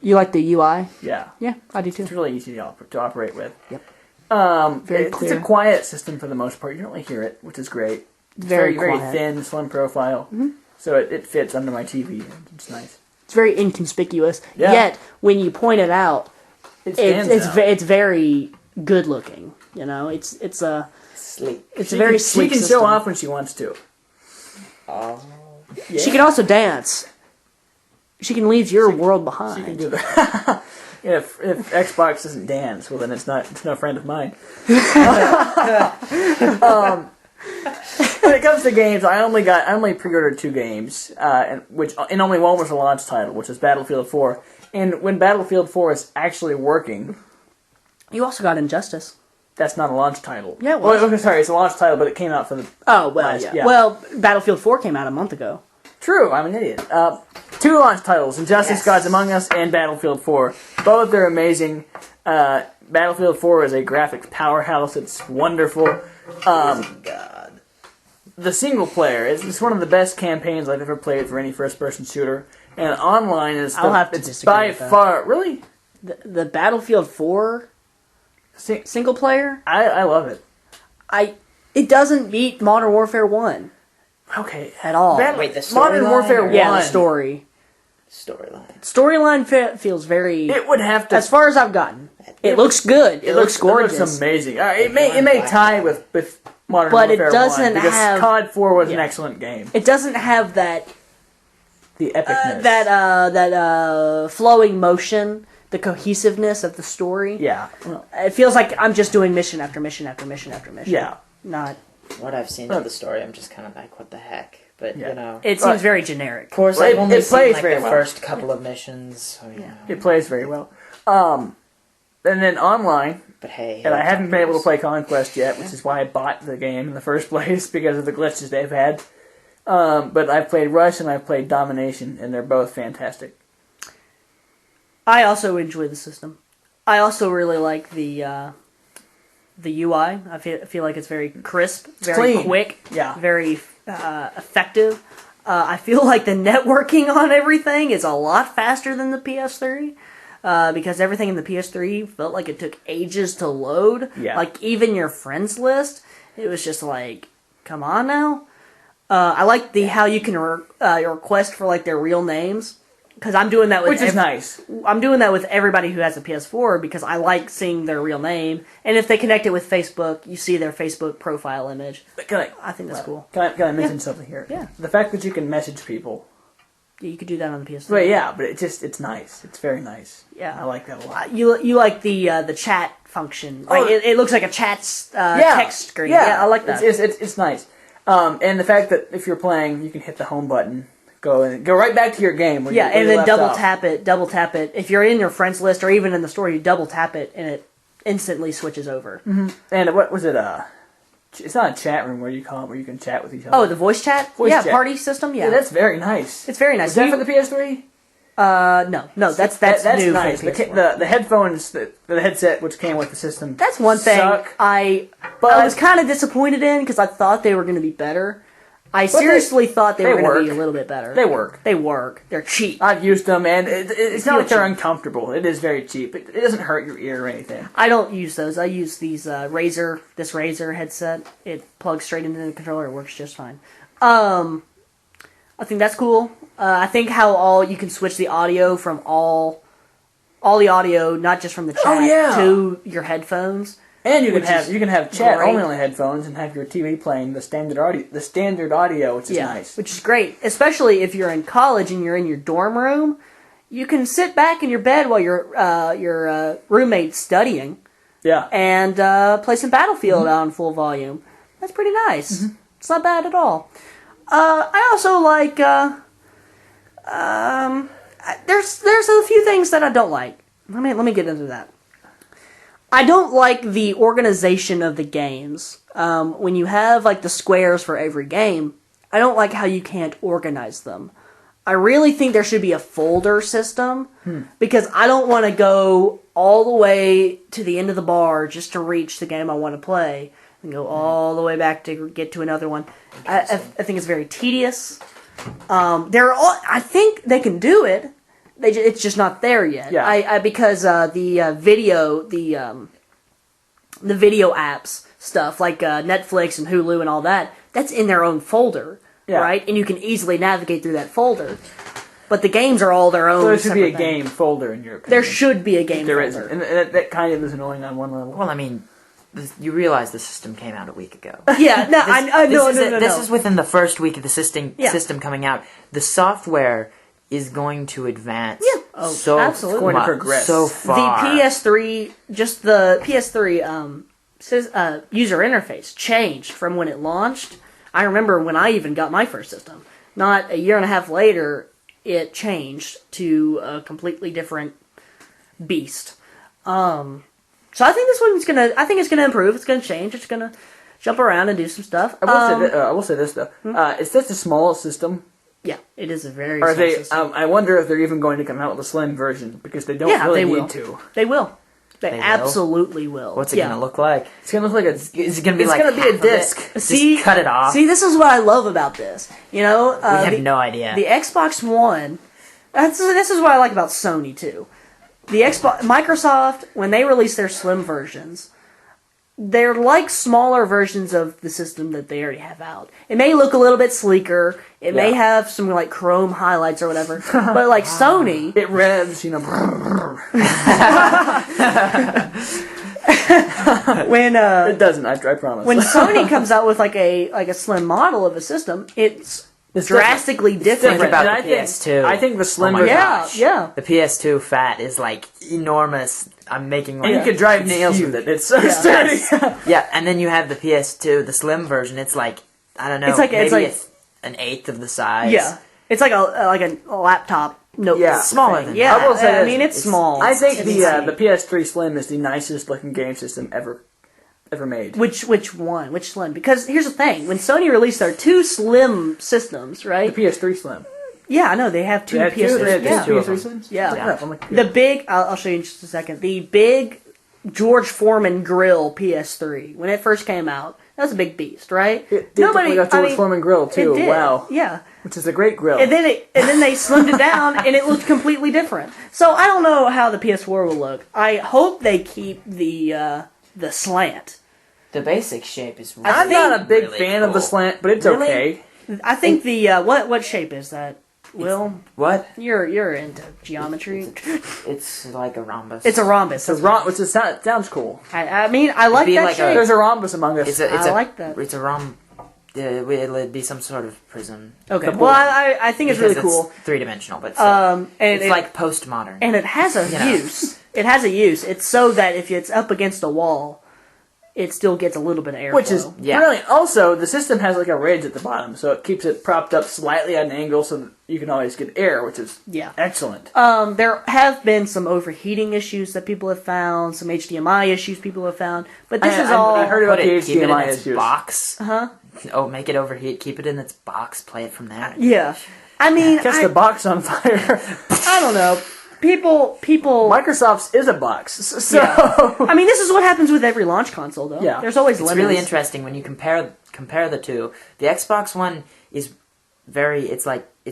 you like the UI? Yeah. Yeah, I do too. It's really easy to operate with. Yep. Very clear. It's a quiet system for the most part. You don't really hear it, which is great. It's Very very quiet. thin, slim profile. So it fits under my TV. It's nice. It's very inconspicuous. Yeah. Yet when you point it out, It stands out. it's very good looking. You know, it's a Sleep. it's a very She sleek can system. show off when she wants to. Oh. Yeah. She can also dance. She can leave your world behind. She can do that. If Xbox doesn't dance, well then it's no friend of mine. When it comes to games, I only pre-ordered 2 games, and only one was a launch title, which is Battlefield 4. And when Battlefield 4 is actually working, You also got Injustice. that's not a launch title. Yeah, it was. Well, okay, sorry, it's a launch title, but it came out for the. Oh well, Nice, yeah. yeah. Well, Battlefield 4 came out a month ago. True, I'm an idiot. 2 launch titles: Injustice, Yes. Gods Among Us, and Battlefield 4. Both are amazing. Battlefield 4 is a graphics powerhouse. It's wonderful. God. The single player is one of the best campaigns I've ever played for any first-person shooter, and online is I'll have to it's disagree by with that. far really. The Battlefield 4 single player, I love it. it doesn't beat Modern Warfare 1 Okay, at all. Wait, the Modern storyline Warfare or- 1. Yeah, the story. Storyline. Storyline feels very. It would have to. As far as I've gotten, it looks good. It looks gorgeous. It looks amazing. It may tie with Modern But it Warfare 1 doesn't because have- COD 4 was an Yeah. excellent game. It doesn't have that The epicness. that flowing motion, the cohesiveness of the story. Yeah. Well, It feels like I'm just doing mission after mission after mission after mission. yeah. Not. What I've seen of the story, I'm just kind of like, what the heck? But Yeah. you know, It Right. seems very generic. of course, Well, I've only it seen plays like very the well. first couple of missions. So, you know. It plays very well. And then online, But hey, and I haven't been able to helicopters. play Conquest yet, which is why I bought the game in the first place, because of the glitches they've had. But I've played Rush and I've played Domination, and they're both fantastic. I also enjoy the system. I also really like the UI. I feel like it's very crisp, very clean. quick, Yeah. very effective. I feel like the networking on everything is a lot faster than the PS3. Because everything in the PS3 felt like it took ages to load. Yeah. Like, even your friends list, it was just like, come on now. I like how you can request for, like, their real names. Because I'm doing that with... Which is nice. I'm doing that with everybody who has a PS4 because I like seeing their real name. And if they connect it with Facebook, you see their Facebook profile image. I think that's cool. Can I mention something here? Yeah. The fact that you can message people. You could do that on the PS3. But yeah, but it's nice. It's very nice. Yeah. I like that a lot. You like the chat function. Like, it looks like a chat text screen. Yeah, I like that. It's nice. And the fact that if you're playing, you can hit the home button, go right back to your game. Where and you then left double off. tap it. If you're in your friends list or even in the store, you double tap it and it instantly switches over. Mm-hmm. And what was it? It's not a chat room where you can chat with each other. Oh, the voice chat? Chat. Party system? Yeah. That's very nice. It's very nice. Is that for the PS3? No, that's new nice. for the PS4. The headphones, the headset which came with the system. That's one thing suck. I was kind of disappointed in because I thought they were going to be better. I But seriously thought they were going to be work. a little bit better. They work. They work. They're cheap. I've used them, and it's not feel like they're cheap. uncomfortable. It is very cheap. It doesn't hurt your ear or anything. I don't use those. I use these Razer headset. It plugs straight into the controller. It works just fine. I think that's cool. I think how you can switch the audio from all the audio, not just from the chat, to your headphones. And you can have chat great. only on headphones and have your TV playing the standard audio, which is nice. Which is great, especially if you're in college and you're in your dorm room. You can sit back in your bed while your roommate's studying. Yeah. And play some Battlefield on full volume. That's pretty nice. Mm-hmm. It's not bad at all. I also like. There's a few things that I don't like. Let me get into that. I don't like the organization of the games. When you have like the squares for every game, I don't like how you can't organize them. I really think there should be a folder system because I don't want to go all the way to the end of the bar just to reach the game I want to play and go all the way back to get to another one. I think it's very tedious. I think they can do it. It's just not there yet. Yeah. Because the video apps stuff like Netflix and Hulu and all that, that's in their own folder, right? And you can easily navigate through that folder. But the games are all their own. So there should be a separate game thing. folder in your opinion. There should be a game There folder. isn't, and that kind of is annoying on one level. Well, I mean, you realize the system came out a week ago. Yeah, no, I no. This is within the first week of the system coming out. The software is going to advance. Yeah. Oh, so absolutely. It's going to progress. so far. The PS3 user interface changed from when it launched. I remember when I even got my first system. Not a year and a half later, it changed to a completely different beast. So I think this one's it's gonna improve. It's gonna change. It's gonna jump around and do some stuff. I will say this though. It's such a small system. Yeah, it is a very Are small they? system. I wonder if they're even going to come out with a slim version because they don't really they need will. to. They will. They will? absolutely will. What's it going to look like? It's going to look like a. Is it going to be It's like gonna be a half of it? disc. Just cut it off. See, this is what I love about this. You know, we have no idea. The Xbox One. This is what I like about Sony too. Microsoft, when they release their slim versions, they're like smaller versions of the system that they already have out. It may look a little bit sleeker. It may have some like chrome highlights or whatever. But like Sony, it revs, when it doesn't. I promise. when Sony comes out with like a slim model of a system, it's drastically different. Think about And the PS2. I think the slim Oh my version. gosh. Yeah. The PS2 fat is like enormous. I'm making like And you could drive it's nails huge. with it. It's so sturdy. Yeah, and then you have the PS2, the slim version. It's like I don't know, It's like- maybe it's like- it's an eighth of the size. Yeah, it's like a laptop notebook. Yeah. Smaller thing. than Yeah, that. I will say I this. mean it's small. I think It's the insane. PS3 Slim is the nicest looking game system ever made. Which one? Which slim? Because here's the thing: when Sony released their two slim systems, right? The PS3 Slim. Yeah, I know they have two They had two. PS3. They had yeah. two of PS3 them. slims. Yeah. Look it up. I'm like, The big, I'll show you in just a second. The big George Foreman grill PS3 when it first came out. That was a big beast, right? It definitely got George Foreman grill too. It did. Wow. Yeah. Which is a great grill. And then they slimmed it down, and it looked completely different. So I don't know how the PS4 will look. I hope they keep the slant. The basic shape is. Really, I'm not a big really fan of the cool. slant, but it's Really? okay. I think the what shape is that? Will, What? you're into geometry. It's like a rhombus. It's a rhombus. It's which is, sounds cool. I mean, I like be that like a- shape. There's a rhombus among us. I like that. It's a rhomb. It'll be some sort of prism. Okay. Well, I think it's really cool. It's 3-dimensional, but And it's it, like postmodern. and it has a you know. use. It has a use. It's so that if it's up against a wall, it still gets a little bit of airflow. Which is Yeah. brilliant. Also, the system has like a ridge at the bottom, so it keeps it propped up slightly at an angle so that you can always get air, which is Yeah. excellent. There have been some overheating issues that people have found, some HDMI issues people have found, but this is all. I heard about Put the it, keep it in HDMI its issues. box. Huh? Oh, make it overheat. Keep it in its box. Play it from there. Yeah. I mean, Catch the box on fire. I don't know. People. Microsoft's is a box, so I mean, this is what happens with every launch console, though. Yeah. There's always It's limits. really interesting when you compare the two. The Xbox One is very. It's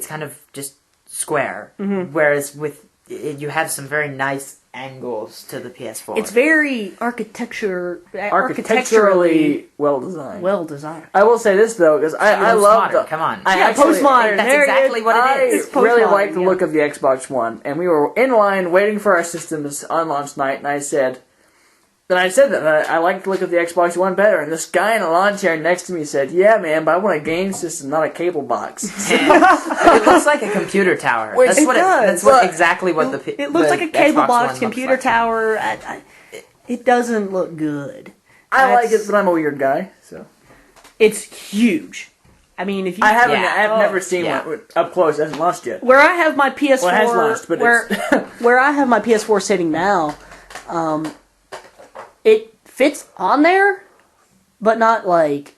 kind of just square, Mm-hmm. whereas with you have some very nice angles to the PS4. It's very architecturally well designed. well designed. I will say this though, because I love postmodern, the. come on. I Yeah, actually- postmodern. That's There exactly what it is. It's really postmodern, like the yeah. look of the Xbox One, and we were in line waiting for our systems on launch night, and I said that I like the look of the Xbox One better, and this guy in a lawn chair next to me said, "Yeah, man, but I want a game system, not a cable box." It looks like a computer tower. Wait, That's it what does. That's what But exactly what the. It looks the like a cable Xbox box One looks computer like. tower. It doesn't look good. I like That's- it, but I'm a weird guy, so It's huge. I mean, if you I haven't. Yeah. I've never seen Yeah. one up close. It hasn't launched yet. where I have my PS4, Well, it has launched, but where I have my PS4 sitting now, it fits on there, but not like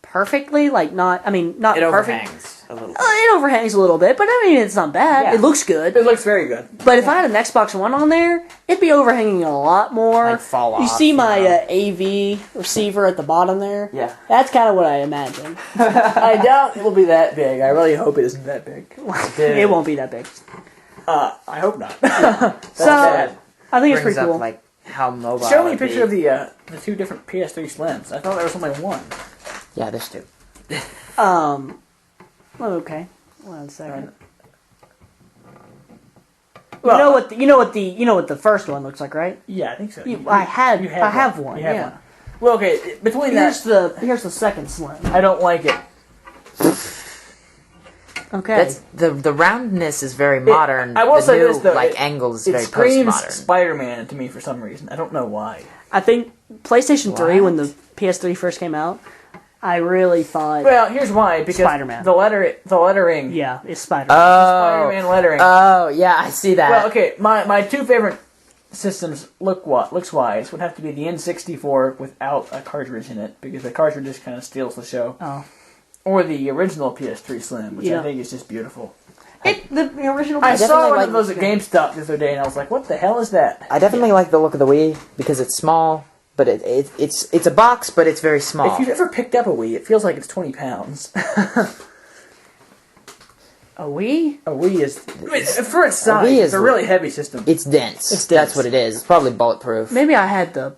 perfectly. Like not. I mean, not It perfect. overhangs a little. It overhangs a little bit, but I mean, it's not bad. Yeah. It looks good. It looks very good. But if I had an Xbox One on there, it'd be overhanging a lot more. Like fall You off, see you my know. AV receiver at the bottom there? Yeah. That's kind of what I imagine. I doubt it will be that big. I really hope it isn't that big. It won't be that big. I hope not. That's So, bad. I think it's Brings pretty up cool. like how mobile. Show me a it'd picture be. of the two different PS3 Slims. I thought there was only one. Yeah, there's two. Okay. One second. Well, you know what the first one looks like, right? Yeah, I think so. I have one. You have Yeah. one. Well, okay. Between Here's that, the second slim. I don't like it. Okay. That's the roundness is very modern. I will the say new, this, though, like it- angle is It very screams postmodern. Spider-Man to me for some reason. I don't know why. I think PlayStation 3 What? when the PS3 first came out, I really thought Well, here's why. Because Spider-Man. the lettering. yeah, it's Spider. Spider-Man lettering. Oh, yeah, I see that. Well, okay. My two favorite systems looks wise would have to be the N64 without a cartridge in it, because the cartridge just kind of steals the show. Oh. Or the original PS3 Slim, which Yeah. I think is just beautiful. The original. I saw definitely one like of those at GameStop the other day, and I was like, "What the hell is that?" I definitely like the look of the Wii because it's small, but it's a box, but it's very small. If you've ever picked up a Wii, it feels like it's 20 pounds. A Wii? A Wii is, for its size, Wii is it's a really heavy system. It's dense. It's dense. That's what it is. It's probably bulletproof. Maybe I had the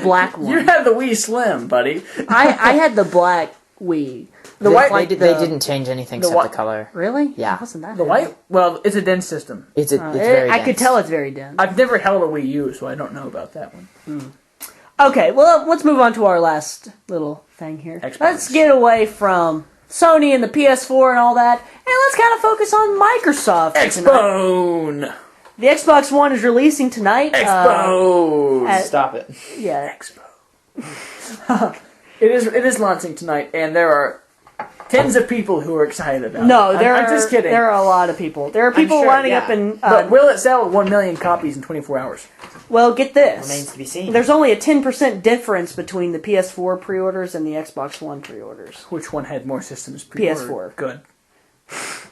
black one. You had the Wii Slim, buddy. I had the black Wii. The They, white, they, they didn't change anything the except white- the color. Really? Yeah. It wasn't that the bad. white. Well, it's a dense system. It's very I dense. could tell it's very dense. I've never held a Wii U, so I don't know about that one. Okay, well, let's move on to our last little thing here. Xbox. Let's get away from Sony and the PS4 and all that, and let's kind of focus on Microsoft. tonight. Xbone. The Xbox One is releasing tonight. Xbone. at- Stop it. Yeah. Expo. It is launching tonight, and there are tens of people who are excited about No, it. there I'm are just kidding. There are a lot of people. There are people sure, lining yeah. up and But will it sell 1 million copies in 24 hours? well, get this. Remains to be seen. There's only a 10% difference between the PS4 pre-orders and the Xbox One pre-orders. Which one had more systems pre-ordered? PS4. Good.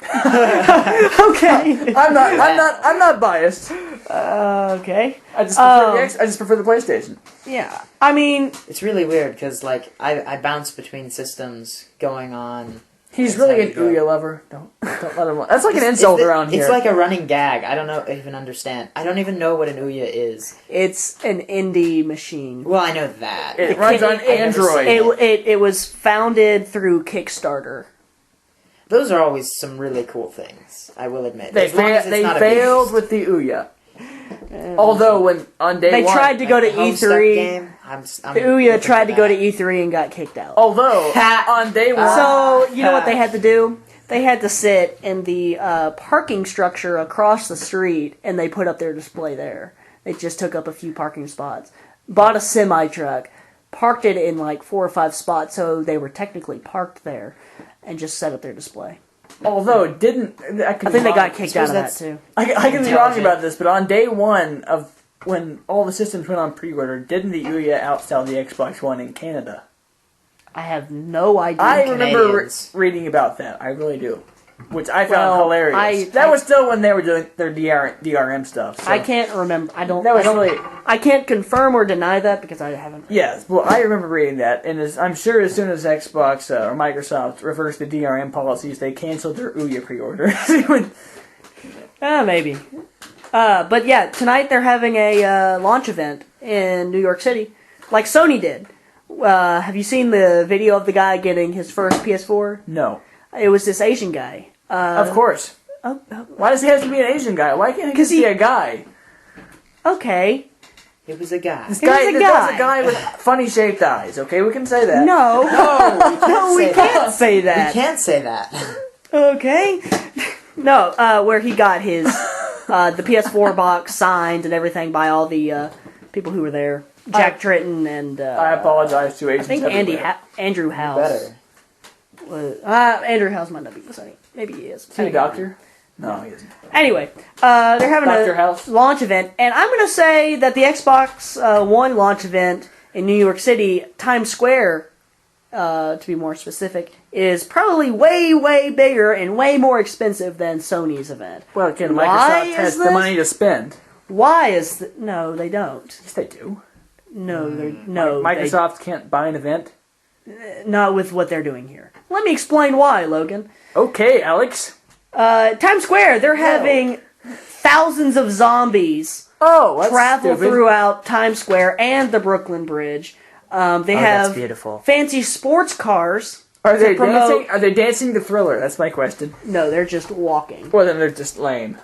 Okay. I'm not biased. Okay. I just prefer the PlayStation. Yeah. I mean, It's really weird because like I bounce between systems going on. He's That's really how an you go. Ouya lover. Don't let him. That's like an It's insult the- around here. It's like a running gag. I don't even understand. I don't even know what an Ouya is. it's an indie machine. Well, I know that. it runs on I've never Android. seen It was founded through Kickstarter. Those are always some really cool things. I will admit. They As long as it's they not failed abused. with the Ouya. Although when on day They one, tried to go to The Homestuck E3. game, I'm The Ouya looking tried for to go to that. E3 and got kicked out. although on day one, So, you know what they had to do? They had to sit in the parking structure across the street, and they put up their display there. They just took up a few parking spots. Bought a semi-truck, parked it in like 4 or 5 spots, so they were technically parked there, and just set up their display. although it didn't, I think they got kicked out of that, too. I can be wrong Intelligent. about this, but on day one of when all the systems went on pre-order, didn't the Ouya outsell the Xbox One in Canada? I have no idea. I remember Canadians. reading about that. I really do, which I found Well, hilarious. That was still when they were doing their DRM stuff. So. I can't remember. I don't. That was I don't, really I can't confirm or deny that because I haven't. yes. Well, I remember reading that, and I'm sure as soon as Xbox or Microsoft reversed the DRM policies, they canceled their Ouya pre-order. Maybe. But yeah, tonight they're having a launch event in New York City, like Sony did. Have you seen the video of the guy getting his first PS4? No, It was this Asian guy. of course. Oh, Why does he have to be an Asian guy? Why can't he 'Cause just be a guy? okay. It was a guy. He was a There's guy. a guy with funny shaped eyes. Okay, we can say that. No, no, we say can't say We that. can't say that. Okay. No, where he got his the PS4 box signed and everything by all the people who were there. Jack Tritton and I apologize to Asians. I think everywhere. Andrew House. Better. Andrew House might not be Sony. Maybe he is. Is he a doctor? No, he isn't. Anyway, they're having Dr. a House? launch event, and I'm going to say that the Xbox One launch event in New York City, Times Square, to be more specific, is probably way, way bigger and way more expensive than Sony's event. Well, again, Why Microsoft is has the this? money to spend. Why is no? They don't. Yes, they do. No, they're no. Microsoft can't buy an event. Not with what they're doing here. Let me explain why, Logan. Okay, Alex. Times Square, they're having thousands of zombies Oh, that's travel stupid. throughout Times Square and the Brooklyn Bridge. They Oh, have that's beautiful. fancy sports cars. Are they to promote- dancing? Are they dancing the Thriller? That's my question. No, they're just walking. Well, then they're just lame.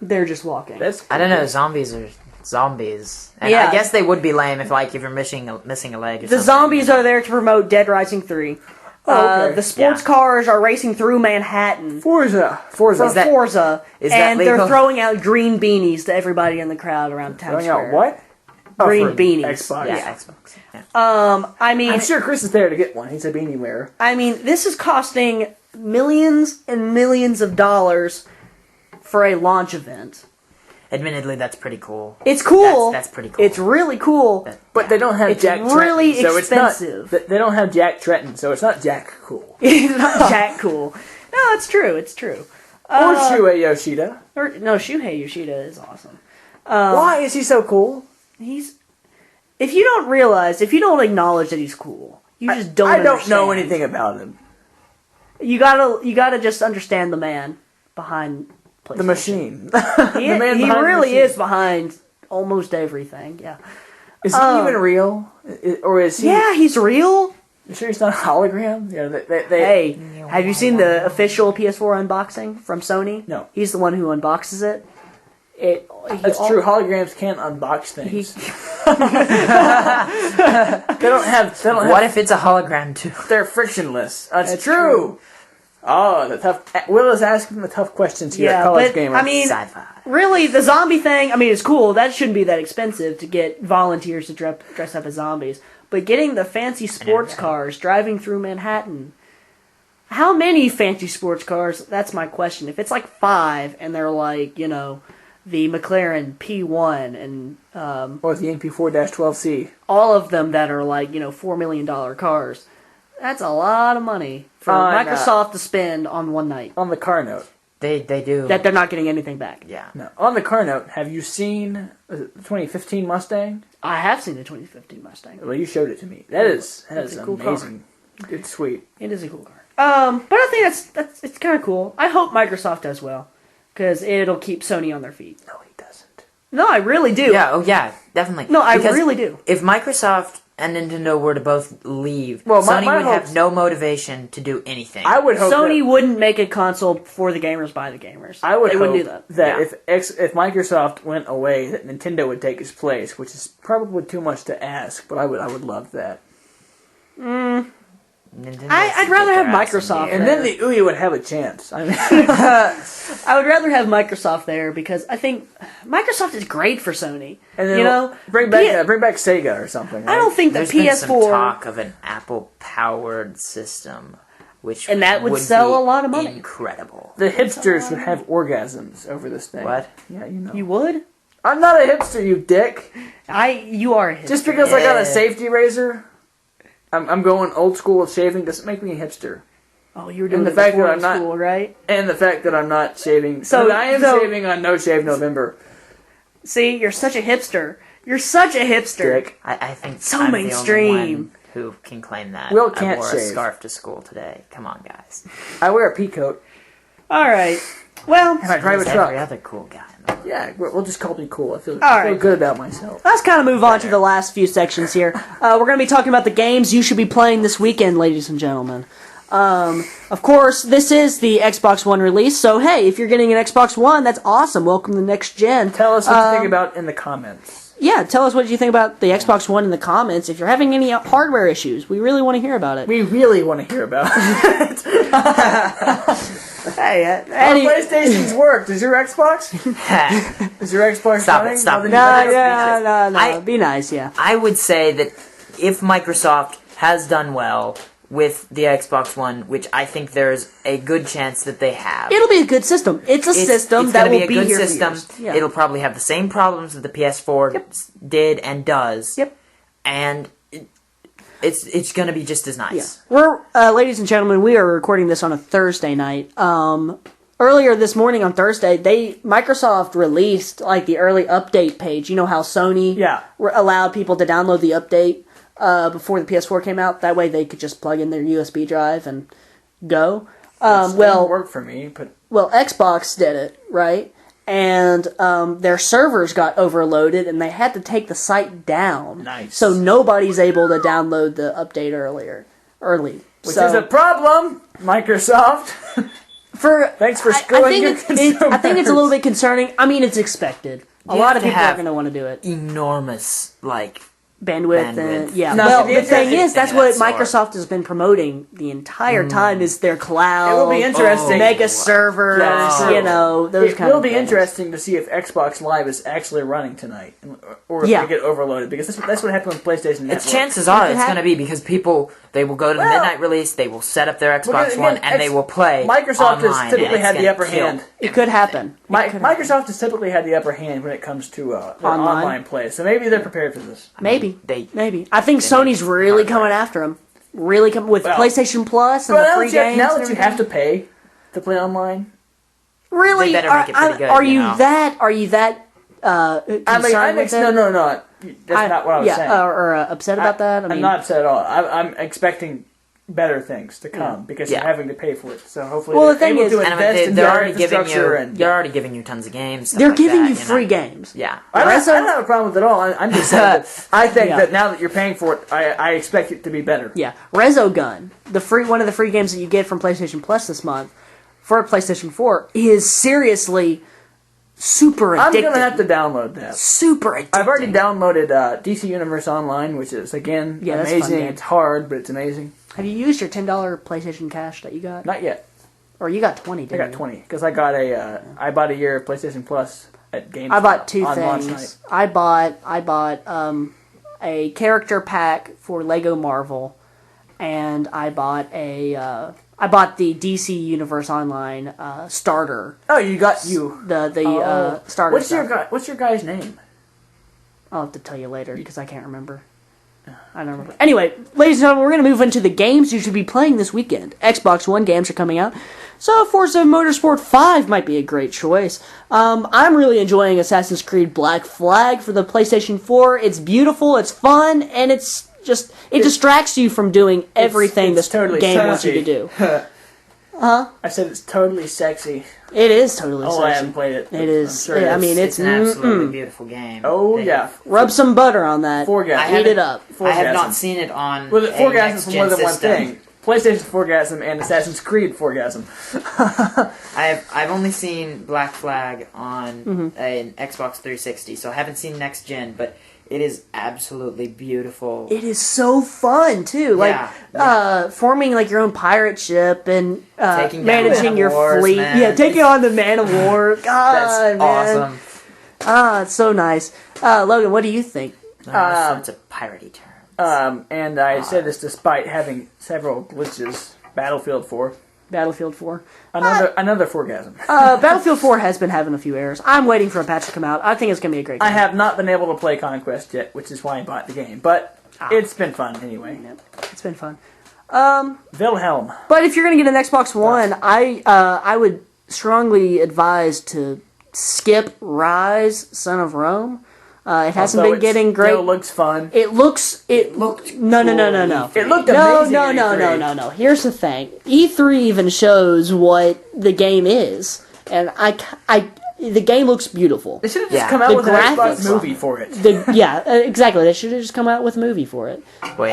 They're just walking. That's I don't know. Zombies are zombies. And Yeah. I guess they would be lame if you're missing a leg or The something. zombies are there to promote Dead Rising 3. Oh, okay. The sports Yeah. cars are racing through Manhattan Forza. for Is that- Forza, is that and they're legal? throwing out green beanies to everybody in the crowd around Times Throwing Square. out what? Green for beanies. Xbox. Yeah, Xbox. Yeah. I mean, I'm sure Chris is there to get one. He's a beanie wearer. this is costing millions and millions of dollars for a launch event. Admittedly, that's pretty cool. It's cool. That's pretty cool. It's really cool. But they don't have It's Jack really Tretton, so expensive. It's not, they don't have Jack Tretton, so it's not Jack Cool. It's not Jack cool. No, it's true. It's true. Or Shuei Yoshida. No, Shuhei Yoshida is awesome. Why is he so cool? He's. If you don't acknowledge that he's cool, you just don't. I don't know understand. anything about him. You gotta just understand the man behind PlayStation. The machine. He, the man he behind the really machine. is behind almost everything. Yeah. Is he even real? Or is he? Yeah, he's real. You sure he's not a hologram? Yeah, Hey, have you seen the official PS4 unboxing from Sony? No. He's the one who unboxes it. That's true. Holograms can't unbox things. They don't have. What if it's a hologram too? They're frictionless. That's, That's true. true. Oh, the tough. Will is asking the tough questions here Yeah, at College but, Gamer. I mean- Sci-fi. Really, the zombie thing, it's cool. That shouldn't be that expensive to get volunteers to dress up as zombies. But getting the fancy sports cars driving through Manhattan. How many fancy sports cars? That's my question. If it's like 5 and they're like, the McLaren P1 and or the MP4-12C. all of them that are like, $4 million cars. That's a lot of money for On, Microsoft to spend on one night. On the car note. They do. That they're not getting anything back. Yeah. No. On the car note, have you seen the 2015 Mustang? I have seen the 2015 Mustang. Well, you showed it to me. That is a cool amazing. It's sweet. It is a cool car. But I think that's it's kind of cool. I hope Microsoft does well, because it'll keep Sony on their feet. No, he doesn't. No, I really do. Yeah, oh yeah, definitely. No, I Because really do. If Microsoft and Nintendo were to both leave, Well, Sony my would have hopes- no motivation to do anything. I would hope Sony that, wouldn't make a console for the gamers by the gamers. I would they hope wouldn't do that. Yeah. if Microsoft went away, that Nintendo would take its place, which is probably too much to ask, but I would love that. Nintendo I'd should rather get have their ass in Microsoft. gear. And then the Ouya would have a chance. I mean, I would rather have Microsoft there because I think Microsoft is great for Sony. and then you know, bring back Sega or something. I right? don't think the There's been some PS4 talk of an Apple-powered system, which And that would be sell a lot of money. Incredible. The hipsters would have orgasms over this thing. What? Yeah, you know. you would. I'm not a hipster, you dick. You are a hipster. Just because I got a Yeah. safety razor, I'm going old school with shaving doesn't make me a hipster. Oh, you were doing the it fact that before I'm not- school, right? And the fact that I'm not shaving. So- So I am so- shaving on No Shave November. See, you're such a hipster. You're such a hipster. Dick. I think So I'm mainstream. the only one who can claim that. Will I can't wore shave. a scarf to school today. Come on, guys. I wear a pea coat. All right. Well, And I drive a There's truck. every other cool guy in the world. Yeah, we'll just call me cool. I feel right. good about myself. let's kind of move on to the last few sections here. We're going to be talking about the games you should be playing this weekend, ladies and gentlemen. Of course, this is the Xbox One release, so hey, if you're getting an Xbox One, that's awesome. Welcome to next gen. Tell us what you think about in the comments. Yeah, tell us what you think about the Xbox One in the comments. If you're having any hardware issues, we really want to heir about it. We really want to hear about it. Hey, How PlayStation's work? Does your Xbox? Is your Xbox Stop it, running? stop it. no, I- be nice, yeah. I would say that if Microsoft has done well with the Xbox One, which I think there's a good chance that they have. It'll be a good system. It's a system it's that gonna will be a good here system. for years. Yeah. It'll probably have the same problems that the PS4 did and does. Yep. And it's going to be just as nice. We're, ladies and gentlemen, we are recording this on a Thursday night. Earlier this morning on Thursday, Microsoft released like the early update page. You know how Sony allowed people to download the update before the PS4 came out. That way they could just plug in their USB drive and go. Didn't work for me, but Xbox did it, right? And their servers got overloaded, and they had to take the site down. Nice. So nobody's able to download the update early. which is a problem, Microsoft. Thanks for schooling your I think it's a consumers. little bit concerning. I mean, it's expected. A You lot have of to people are have going to want to do it. Bandwidth. Bandwidth. Bandwidth. Yeah. No, Well, the the thing interesting is, that's thing what of that Microsoft has been promoting the entire time is their cloud. It will be interesting. Mega servers, That's you true. know, those It kind will of be things. interesting to see if Xbox Live is actually running tonight, or if Yeah. they get overloaded, because that's what happened with PlayStation Network. Its chances are could it's happen. going to be because people, they will go to the Well- midnight release, they will set up their Xbox Again, One, and they will play Microsoft online, has typically and had it's the gonna upper kill hand. It could happen. Microsoft has typically had the upper hand when it comes to their online play, so maybe they're prepared for this. Maybe. They- Maybe. I think Sony's really coming after him. Really coming with Well, PlayStation Plus and But the now free that, you, games. now and that you everything. have to pay to play online, really, They better make it pretty good, are you you know? that? Are you that? Concerned with it? no. That's not what I was saying. Or upset about that. I mean, I'm not upset at all. I'm expecting better things to come because Yeah. you're having to pay for it. So hopefully, Well, they're the thing able is- to And I mean, invest in they're their already giving infrastructure you, and they're already giving you tons of games. Stuff they're like giving that, you free know? games. Yeah. I Rezo- don't have a problem with it at all. I'm just saying that I think Yeah. that now that you're paying for it, I expect it to be better. Yeah, Resogun, one of the free games that you get from PlayStation Plus this month for PlayStation 4 is seriously super addictive. I'm going to have to download that. Super addictive. I've already downloaded DC Universe Online, which is, again, Yeah, that's a fun amazing. game. It's hard, but it's amazing. Have you used your $10 PlayStation Cash that you got? Not yet. Or you got 20, I didn't got you? 20, because I got I bought a year of PlayStation Plus at GameStop. I bought two on launch things. night. I bought a character pack for Lego Marvel, and I bought the DC Universe Online starter. Oh, you got The starter. What's stuff. your guy's name? I'll have to tell you later because I can't remember. I don't remember. Anyway, ladies and gentlemen, we're going to move into the games you should be playing this weekend. Xbox One games are coming out, so Forza Motorsport 5 might be a great choice. I'm really enjoying Assassin's Creed Black Flag for the PlayStation 4. It's beautiful, it's fun, and it distracts you from doing everything it's this totally game wants you to sexy. do. I said it's totally sexy. It is totally Oh, sexy. I haven't played it. It is. I'm sure I mean, It's an absolutely beautiful game. Oh, They yeah. have- rub some butter on that. Orgasm. Heat it up. I have Orgasm. not seen it on Well, a Forgasm is next-gen more than one system. thing. PlayStation Forgasm and Assassin's Creed Forgasm. I've only seen Black Flag on an Xbox 360, so I haven't seen next gen, but it is absolutely beautiful. It is so fun too, like forming like your own pirate ship and Taking down managing Man of your Wars, fleet. man. Yeah, taking on the Man of War. God, That's man. awesome. It's so nice. Logan, what do you think? All sorts of piratey terms. And I say this despite having several glitches. Battlefield 4. Battlefield 4. Another Forgasm. Battlefield 4 has been having a few errors. I'm waiting for a patch to come out. I think it's going to be a great game. I have not been able to play Conquest yet, which is why I bought the game. But it's been fun anyway. Yep, it's been fun. Wilhelm. But if you're going to get an Xbox One, I would strongly advise to skip Rise, Son of Rome. It hasn't Although been getting it great. still looks fun. It looked no. It looked No. amazing. at E3. Here's the thing. E3 even shows what the game is, and the game looks beautiful. They should have just Yeah. come out The with an graphics- Xbox movie for it. Exactly. They should have just come out with a movie for it. Wait,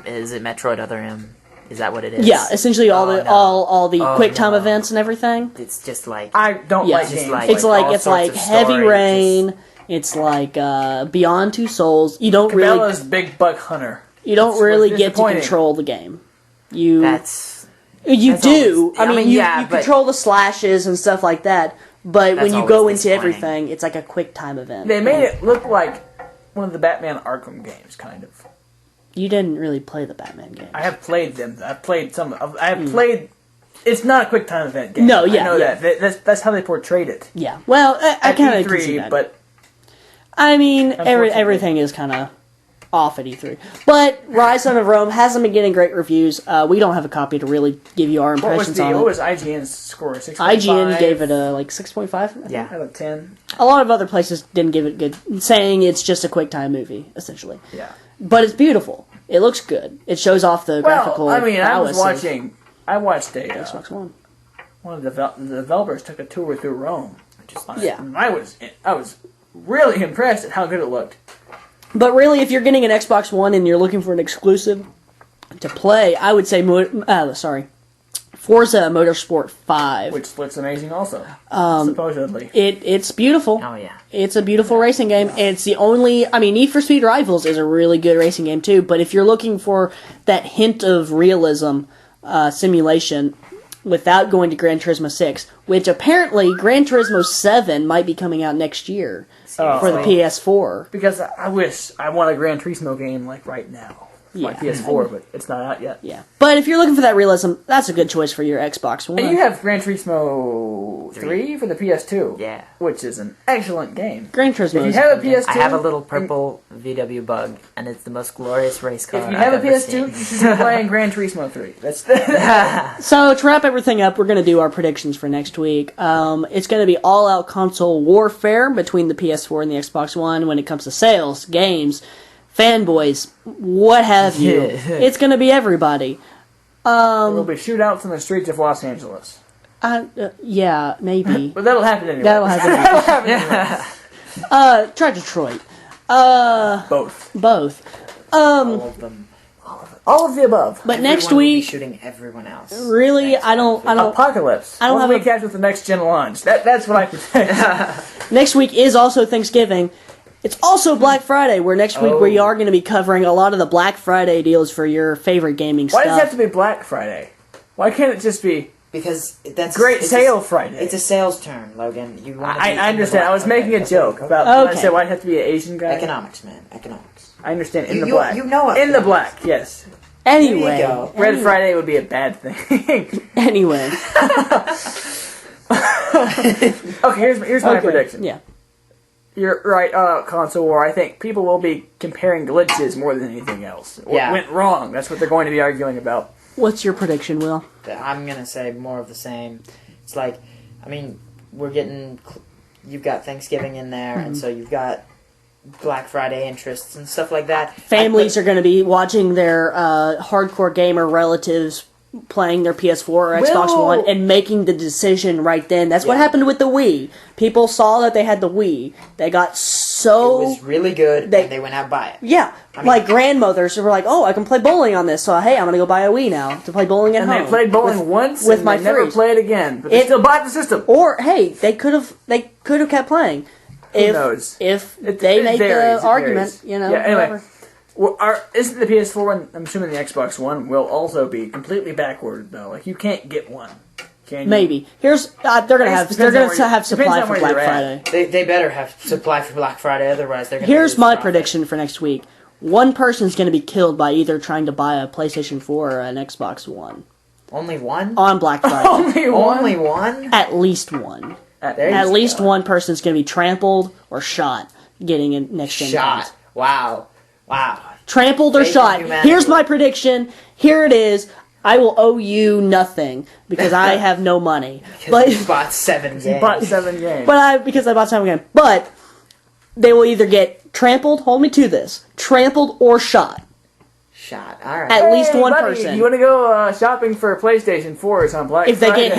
is it Metroid Other M? Is that what it is? Yeah, essentially all Oh, the no. all the Oh, quick time no. events and everything. It's just like I don't Yeah. like Just games. like- It's all like sorts of Heavy story, Rain. It's like Beyond Two Souls. You don't really Cabela's Big Buck Hunter. you don't It's really get to disappointing. control the game. You that's You do. always- I mean, you yeah, but- control the slashes and stuff like that. But when That's you go always into disappointing. everything, it's like a quick time event. They made it look like one of the Batman Arkham games, kind of. You didn't really play the Batman game. I have played them. I've played some. I have played. It's not a quick time event game. No, I yeah, know yeah. that. That's how they portrayed it. Yeah. Well, I At kind of E3, but I mean, Unfortunately. everything is kind of off at E3. But Rise Son of Rome hasn't been getting great reviews. We don't have a copy to really give you our what was impressions on it. what was IGN's score? 6.5? IGN gave it a 6.5. yeah. out of 10. A lot of other places didn't give it good, saying it's just a quick time movie, essentially. Yeah. But it's beautiful. It looks good. It shows off the graphical Well, I mean, I was prowess of watching. I watched a Xbox One. one of the developers took a tour through Rome. Yeah. I was really impressed at how good it looked. But really, if you're getting an Xbox One and you're looking for an exclusive to play, I would say, Forza Motorsport 5. Which looks amazing also. Supposedly. It's beautiful. Oh yeah. It's a beautiful racing game. And it's the only... I mean, Need for Speed Rivals is a really good racing game, too. But if you're looking for that hint of realism simulation without going to Gran Turismo 6, which apparently Gran Turismo 7 might be coming out next year for the PS4. Because I wish I want a Gran Turismo game like right now. My Yeah. PS4, but it's not out yet. Yeah. But if you're looking for that realism, that's a good choice for your Xbox One. And you have Gran Turismo 3 for the PS2. Yeah. Which is an excellent game. Gran Turismo If you is have a good. PS2, I have a little purple VW Bug, and it's the most glorious race car if you have I've a ever PS2, seen. you should be playing Gran Turismo 3. That's So to wrap everything up, we're going to do our predictions for next week. It's going to be all-out console warfare between the PS4 and the Xbox One when it comes to sales, games, fanboys, what have you. It's going to be everybody. There'll be shootouts in the streets of Los Angeles. Yeah, maybe. But that'll happen anyway. That'll happen. Try Detroit. Both. Both. All of them. All of the above. But next Everyone will be week, shooting everyone else. really, I don't. Apocalypse. I don't One have week after the next gen launch. That's what I can say. Next week is also Thanksgiving. It's also Black Friday, where next week we are going to be covering a lot of the Black Friday deals for your favorite gaming Why stuff. does it have to be Black Friday? Why can't it just be Because that's Great it's Sale a, Friday? It's a sales term, Logan. You want to I understand. I was making a joke about when I Okay. said why it have to be an Asian guy. economics, man. Economics. I understand. In You- the you- black. you know In the economics. black, yes. Anyway. There you go. Red Friday would be a bad thing. Anyway. Okay, here's my Okay, prediction. Yeah. You're right on console war. I think people will be comparing glitches more than anything else. What Yeah. went wrong? That's what they're going to be arguing about. What's your prediction, Will? I'm gonna say more of the same. It's like, I mean, you've got Thanksgiving in there, and so you've got Black Friday interests and stuff like that. Families are going to be watching their hardcore gamer relatives playing their PS4 or Xbox Will- One and making the decision right then. That's what Yeah. happened with the Wii. People saw that they had the Wii. They got so... It was really good, and they went out and buy it. Yeah, like grandmothers who were like, "Oh, I can play bowling on this, so hey, I'm gonna go buy a Wii now to play bowling at And home." they played bowling once, with and my they never threes. played again. But they It- still bought the system. Or hey, they could have kept playing. If knows? if It they made varies, the it argument, varies. you know. Yeah, anyway. whatever. Well, isn't the PS4 and I'm assuming the Xbox One will also be completely backward though? Like you can't get one, can you? Maybe here's they're gonna have Depends they're on gonna where you- have supply depends on for where Black you're at. Friday. They better have supply for Black Friday, otherwise they're gonna Here's lose my profit. prediction for next week. One person's gonna be killed by either trying to buy a PlayStation 4 or an Xbox One Only one? on Black Friday. Only one. Only one? At least one. There you At least go. one person's gonna be trampled or shot getting in next gen. Shot. Wow. Trampled or Faith in shot. humanity. Here's my prediction. Here it is. I will owe you nothing because I have no money. Because you But bought 7 games. Bought 7 games. because I bought some game. But they will either get trampled. Hold me to this. Trampled or shot. Shot. Alright. At least Hey, one buddy, person. You want to go shopping for PlayStation 4 on Black If they Friday?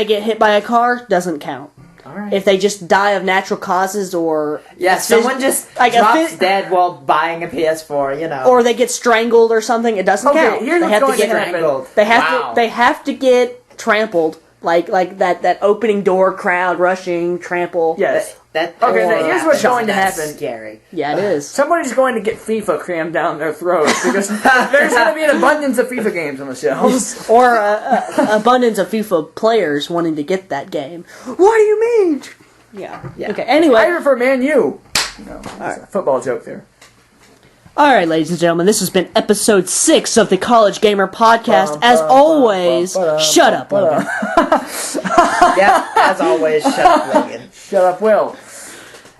get hit by a car, doesn't count. Alright. If they just die of natural causes or Yeah, someone just like a drops phys- dead while buying a PS4, you know. or they get strangled or something, it doesn't Okay, count. here's They what's have to going to get happen. strangled. They have Wow. to. They have to get trampled, like that opening door crowd rushing, trample. Yes. Okay, now here's what's going to that's happen. Scary. Yeah, it is. Somebody's going to get FIFA crammed down their throats because there's going to be an abundance of FIFA games on the shelves. Or abundance of FIFA players wanting to get that game. What do you mean? Yeah. Yeah. Okay. I Anyway, prefer Man U. No, that's a football joke there. all right, ladies and gentlemen, this has been episode 6 of the College Gamer Podcast. As always, shut up, Logan. Yeah, as always, shut up, Logan. Shut up, Will.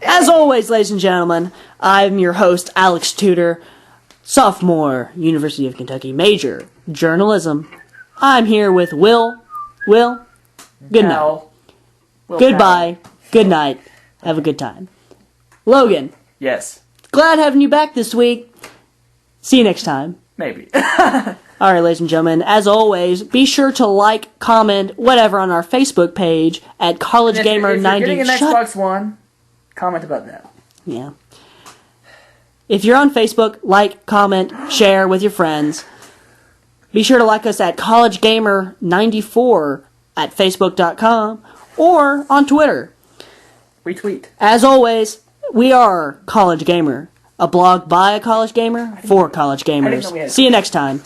As always, ladies and gentlemen, I'm your host, Alex Tudor, sophomore, University of Kentucky, major, journalism. I'm here with Will. Will, good night. Al. Will Goodbye. Good night. Have a good time. Logan, Powell. Yes. glad having you back this week. See you next time. Maybe. All right, ladies and gentlemen, as always, be sure to like, comment, whatever on our Facebook page at College Gamer If you're 90. getting an Xbox One, comment about that. Yeah. If you're on Facebook, like, comment, share with your friends. Be sure to like us at College Gamer 94 at Facebook.com or on Twitter. Retweet. As always, we are College Gamer, a blog by a college gamer for college didn't know we gamers. had- See you next time.